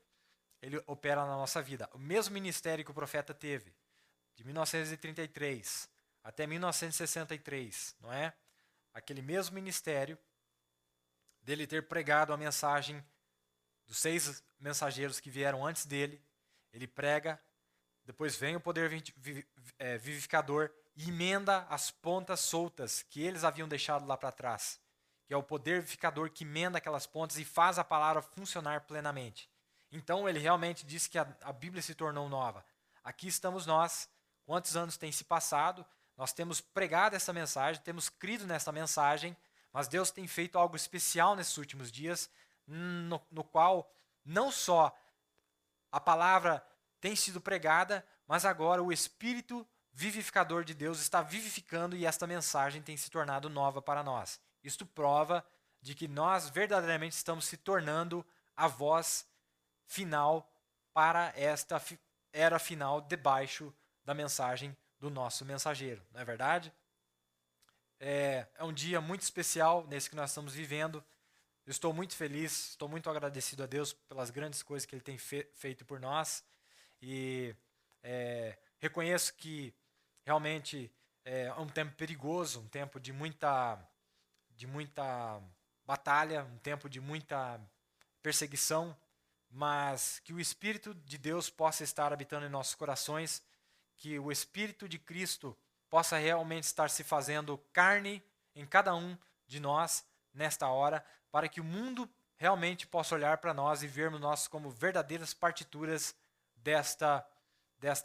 ele opera na nossa vida. O mesmo ministério que o profeta teve, de 1933 até 1963, não é? Aquele mesmo ministério dele ter pregado a mensagem dos 6 mensageiros que vieram antes dele, ele prega, depois vem o poder vivificador e emenda as pontas soltas que eles haviam deixado lá para trás, que é o poder vivificador que emenda aquelas pontas e faz a palavra funcionar plenamente. Então ele realmente disse que a Bíblia se tornou nova. Aqui estamos nós, quantos anos tem se passado, nós temos pregado essa mensagem, temos crido nessa mensagem, mas Deus tem feito algo especial nesses últimos dias, no qual não só a palavra tem sido pregada, mas agora o Espírito vivificador de Deus está vivificando e esta mensagem tem se tornado nova para nós. Isto prova de que nós verdadeiramente estamos se tornando a voz final para esta era final debaixo da mensagem do nosso mensageiro, não é verdade? É um dia muito especial nesse que nós estamos vivendo. Eu estou muito feliz, estou muito agradecido a Deus pelas grandes coisas que Ele tem feito por nós e reconheço que realmente é um tempo perigoso, um tempo de muita batalha, um tempo de muita perseguição, mas que o Espírito de Deus possa estar habitando em nossos corações, que o Espírito de Cristo possa realmente estar se fazendo carne em cada um de nós nesta hora, para que o mundo realmente possa olhar para nós e vermos nós como verdadeiras partituras desta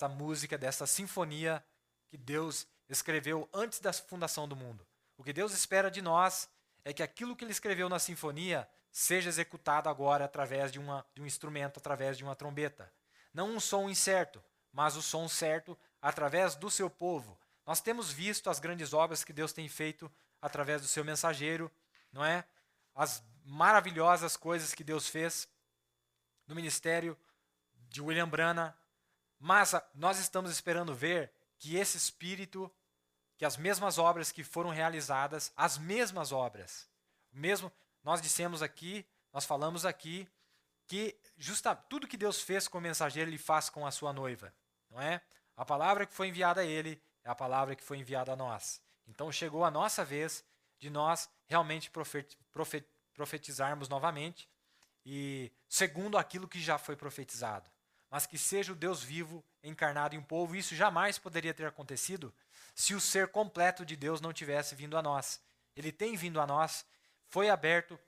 música, desta sinfonia que Deus escreveu antes da fundação do mundo. O que Deus espera de nós é que aquilo que Ele escreveu na sinfonia seja executado agora através de um instrumento, através de uma trombeta. Não um som incerto, mas o som certo através do seu povo. Nós temos visto as grandes obras que Deus tem feito através do seu mensageiro, não é? As maravilhosas coisas que Deus fez no ministério de William Branham, mas nós estamos esperando ver que esse Espírito, que as mesmas obras que foram realizadas, as mesmas obras, nós dissemos aqui, nós falamos aqui, que tudo que Deus fez com o mensageiro, Ele faz com a sua noiva, não é? A palavra que foi enviada a Ele é a palavra que foi enviada a nós. Então chegou a nossa vez de nós realmente profetizarmos novamente, e segundo aquilo que já foi profetizado. Mas que seja o Deus vivo encarnado em um povo. Isso jamais poderia ter acontecido se o ser completo de Deus não tivesse vindo a nós. Ele tem vindo a nós, foi aberto,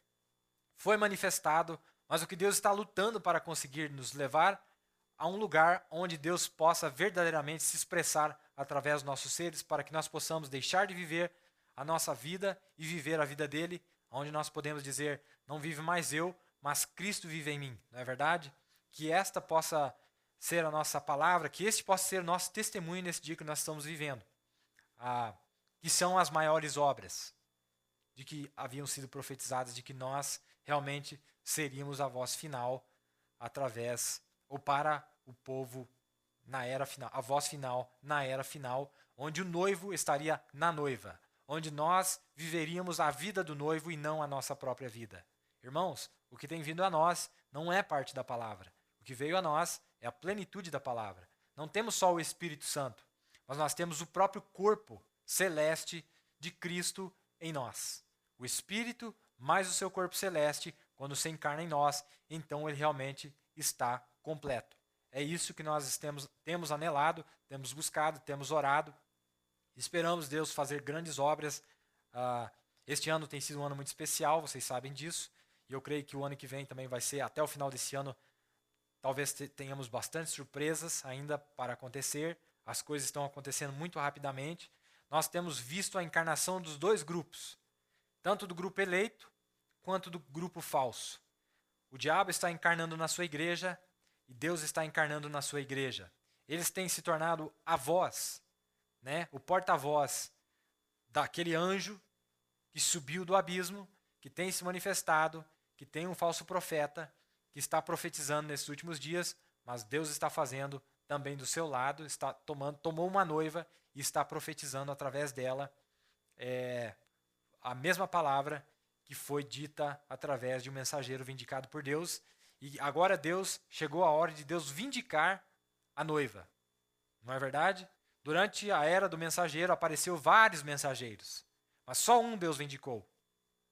foi manifestado, mas o que Deus está lutando para conseguir nos levar a um lugar onde Deus possa verdadeiramente se expressar através dos nossos seres, para que nós possamos deixar de viver a nossa vida e viver a vida dele onde nós podemos dizer, não vive mais eu, mas Cristo vive em mim, não é verdade? Que esta possa ser a nossa palavra, que este possa ser o nosso testemunho nesse dia que nós estamos vivendo. Que são as maiores obras de que haviam sido profetizadas, de que nós realmente seríamos a voz final através, ou para o povo na era final, a voz final na era final, onde o noivo estaria na noiva, onde nós viveríamos a vida do noivo e não a nossa própria vida. Irmãos, o que tem vindo a nós não é parte da palavra. O que veio a nós é a plenitude da palavra. Não temos só o Espírito Santo, mas nós temos o próprio corpo celeste de Cristo em nós. O Espírito mais o seu corpo celeste, quando se encarna em nós, então ele realmente está completo. É isso que nós temos anelado, temos buscado, temos orado. Esperamos Deus fazer grandes obras. Este ano tem sido um ano muito especial, vocês sabem disso. E eu creio que o ano que vem também vai ser, até o final desse ano, talvez tenhamos bastante surpresas ainda para acontecer. As coisas estão acontecendo muito rapidamente. Nós temos visto a encarnação dos dois grupos, tanto do grupo eleito quanto do grupo falso. O diabo está encarnando na sua igreja e Deus está encarnando na sua igreja. Eles têm se tornado a voz, né? O porta-voz daquele anjo que subiu do abismo, que tem se manifestado, que tem um falso profeta, que está profetizando nesses últimos dias, mas Deus está fazendo também do seu lado, tomou uma noiva e está profetizando através dela a mesma palavra que foi dita através de um mensageiro vindicado por Deus. E agora chegou a hora de Deus vindicar a noiva. Não é verdade? Durante a era do mensageiro apareceu vários mensageiros, mas só um Deus vindicou.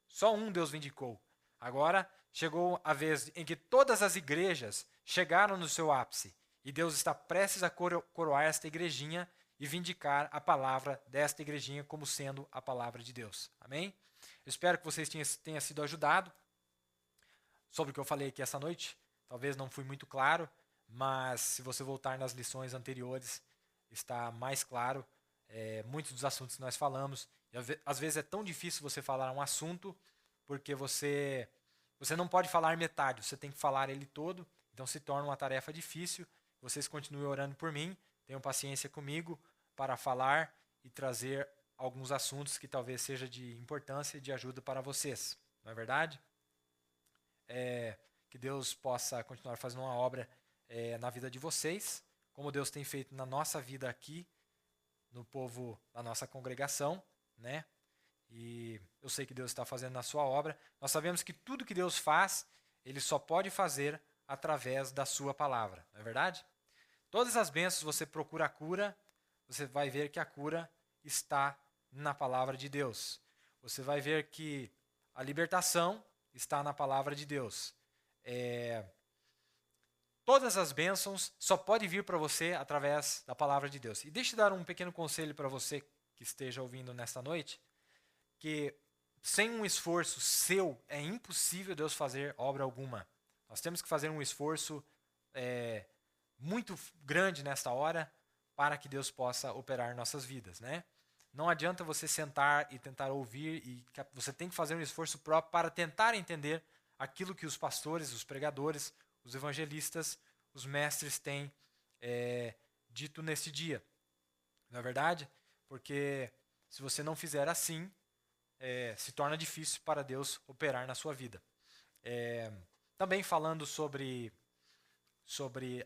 Só um Deus vindicou. Agora chegou a vez em que todas as igrejas chegaram no seu ápice e Deus está prestes a coroar esta igrejinha e vindicar a palavra desta igrejinha como sendo a palavra de Deus. Amém? Eu espero que vocês tenham sido ajudados sobre o que eu falei aqui essa noite. Talvez não fui muito claro, mas se você voltar nas lições anteriores, está mais claro muitos dos assuntos que nós falamos. E às vezes é tão difícil você falar um assunto, porque você não pode falar metade, você tem que falar ele todo, então se torna uma tarefa difícil. Vocês continuem orando por mim, tenham paciência comigo para falar e trazer alguns assuntos que talvez seja de importância e de ajuda para vocês. Não é verdade? Que Deus possa continuar fazendo uma obra na vida de vocês, como Deus tem feito na nossa vida aqui, no povo da nossa congregação, né? E eu sei que Deus está fazendo na sua obra. Nós sabemos que tudo que Deus faz, Ele só pode fazer através da sua palavra, não é verdade? Todas as bênçãos, você procura a cura, você vai ver que a cura está na palavra de Deus. Você vai ver que a libertação está na palavra de Deus. Todas as bênçãos só podem vir para você através da palavra de Deus. E deixa eu dar um pequeno conselho para você que esteja ouvindo nesta noite, que sem um esforço seu é impossível Deus fazer obra alguma. Nós temos que fazer um esforço muito grande nesta hora para que Deus possa operar nossas vidas, né? Não adianta você sentar e tentar ouvir, e você tem que fazer um esforço próprio para tentar entender aquilo que os pastores, os pregadores, os evangelistas, os mestres têm dito nesse dia. Não é verdade? Porque se você não fizer assim, se torna difícil para Deus operar na sua vida. Também falando sobre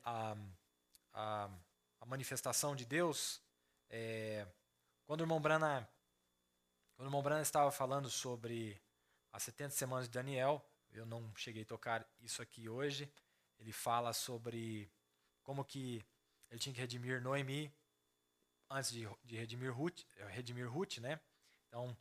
a manifestação de Deus, quando o irmão Branham estava falando sobre as 70 semanas de Daniel, eu não cheguei a tocar isso aqui hoje, ele fala sobre como que ele tinha que redimir Noemi antes de redimir Ruth, né? Então,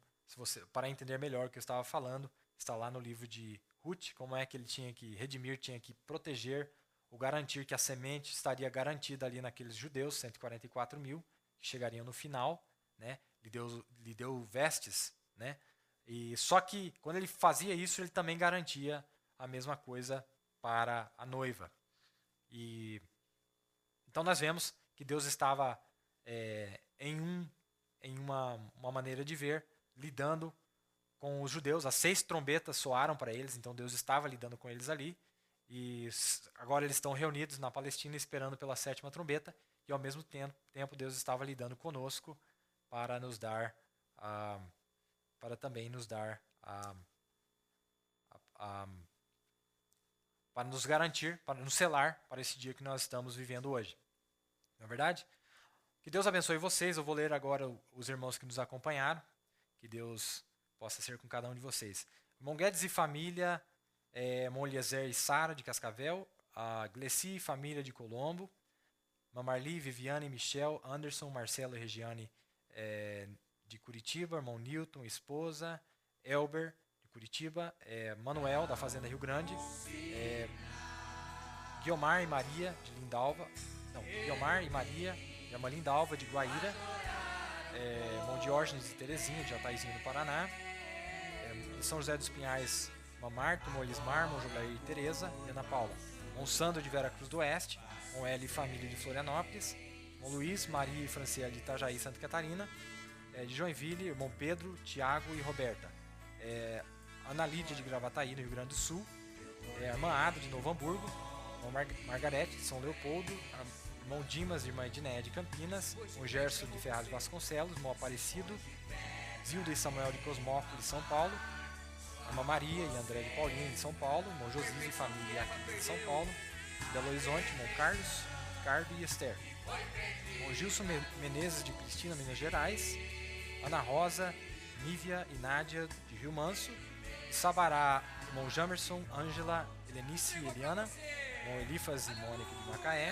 para entender melhor o que eu estava falando, está lá no livro de Ruth, como é que ele tinha que redimir, tinha que proteger ou garantir que a semente estaria garantida ali naqueles judeus, 144 mil, que chegariam no final, né? Lhe deu vestes, né? E só que quando ele fazia isso, ele também garantia a mesma coisa para a noiva. E então nós vemos que Deus estava em uma maneira de ver, lidando com os judeus. As 6 trombetas soaram para eles, então Deus estava lidando com eles ali. E agora eles estão reunidos na Palestina esperando pela 7ª trombeta. E ao mesmo tempo Deus estava lidando conosco para nos dar, para também nos dar, para nos garantir, para nos selar para esse dia que nós estamos vivendo hoje. Não é verdade? Que Deus abençoe vocês. Eu vou ler agora os irmãos que nos acompanharam. Que Deus possa ser com cada um de vocês. Irmão Guedes e família, irmão Eliezer e Sara de Cascavel, a Gleci e família de Colombo, Mamarli, Viviane, Michel, Anderson, Marcelo e Regiane de Curitiba, irmão Newton, esposa, Elber de Curitiba, Manuel da Fazenda Rio Grande, Guiomar e Maria de Lindalva, Guiomar e Maria de irmã Lindalva de Guaíra, irmão Diógenes e Terezinha de Jataizinho do Paraná, de São José dos Pinhais, irmã Marta, irmão Elismar, irmão Julair e Tereza e Ana Paula, irmão Sandro de Vera Cruz do Oeste, irmão L e família de Florianópolis, irmão Luiz, Maria e Franciele de Itajaí, Santa Catarina, de Joinville, irmão Pedro, Tiago e Roberta, Ana Lídia de Gravataí, no Rio Grande do Sul, irmã Ada de Novo Hamburgo, irmão Margarete de São Leopoldo, irmão Dimas e irmã Edneia de Campinas, irmão Gerson de Ferraz de Vasconcelos, irmão Aparecido, Zilda e Samuel de Cosmópolis, São Paulo, irmã Maria e André de Paulina, de São Paulo, irmão Josias e família aqui de São Paulo, Belo Horizonte, irmão Carlos, Ricardo e Esther, irmão Gilson Menezes de Cristina, Minas Gerais, Ana Rosa, Nívia e Nádia de Rio Manso, de Sabará, irmão Jamerson, Ângela, Helenice e Eliana, irmão Elifas e Mônica de Macaé,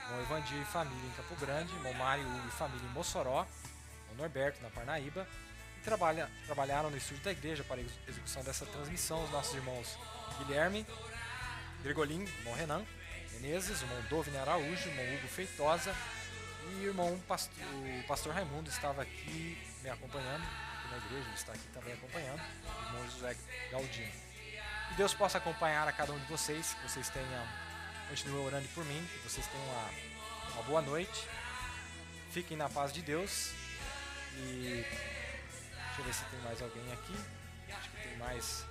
irmão Evandir e família em Campo Grande, irmão Mário e família em Mossoró, irmão Norberto na Parnaíba, e trabalharam no estúdio da igreja para a execução dessa transmissão os nossos irmãos Guilherme, Gregolin, irmão Renan Menezes, irmão Dovine Araújo, irmão Hugo Feitosa e o pastor Raimundo estava aqui me acompanhando, aqui na igreja, ele está aqui também acompanhando, o irmão José Galdino. Que Deus possa acompanhar a cada um de vocês, que vocês continuem orando por mim, que vocês tenham uma boa noite, fiquem na paz de Deus e deixa eu ver se tem mais alguém aqui, acho que tem mais,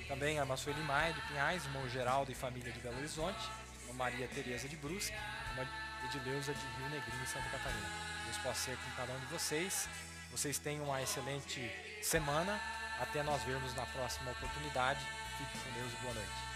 também a irmã Sueli Maia de Pinhais, irmão Geraldo e família de Belo Horizonte, irmã Maria Tereza de Brusque, irmã Edileuza de Rio Negrinho, Santa Catarina. Deus possa ser com cada um de vocês, vocês tenham uma excelente semana, até nós vermos na próxima oportunidade, fiquem com Deus e boa noite.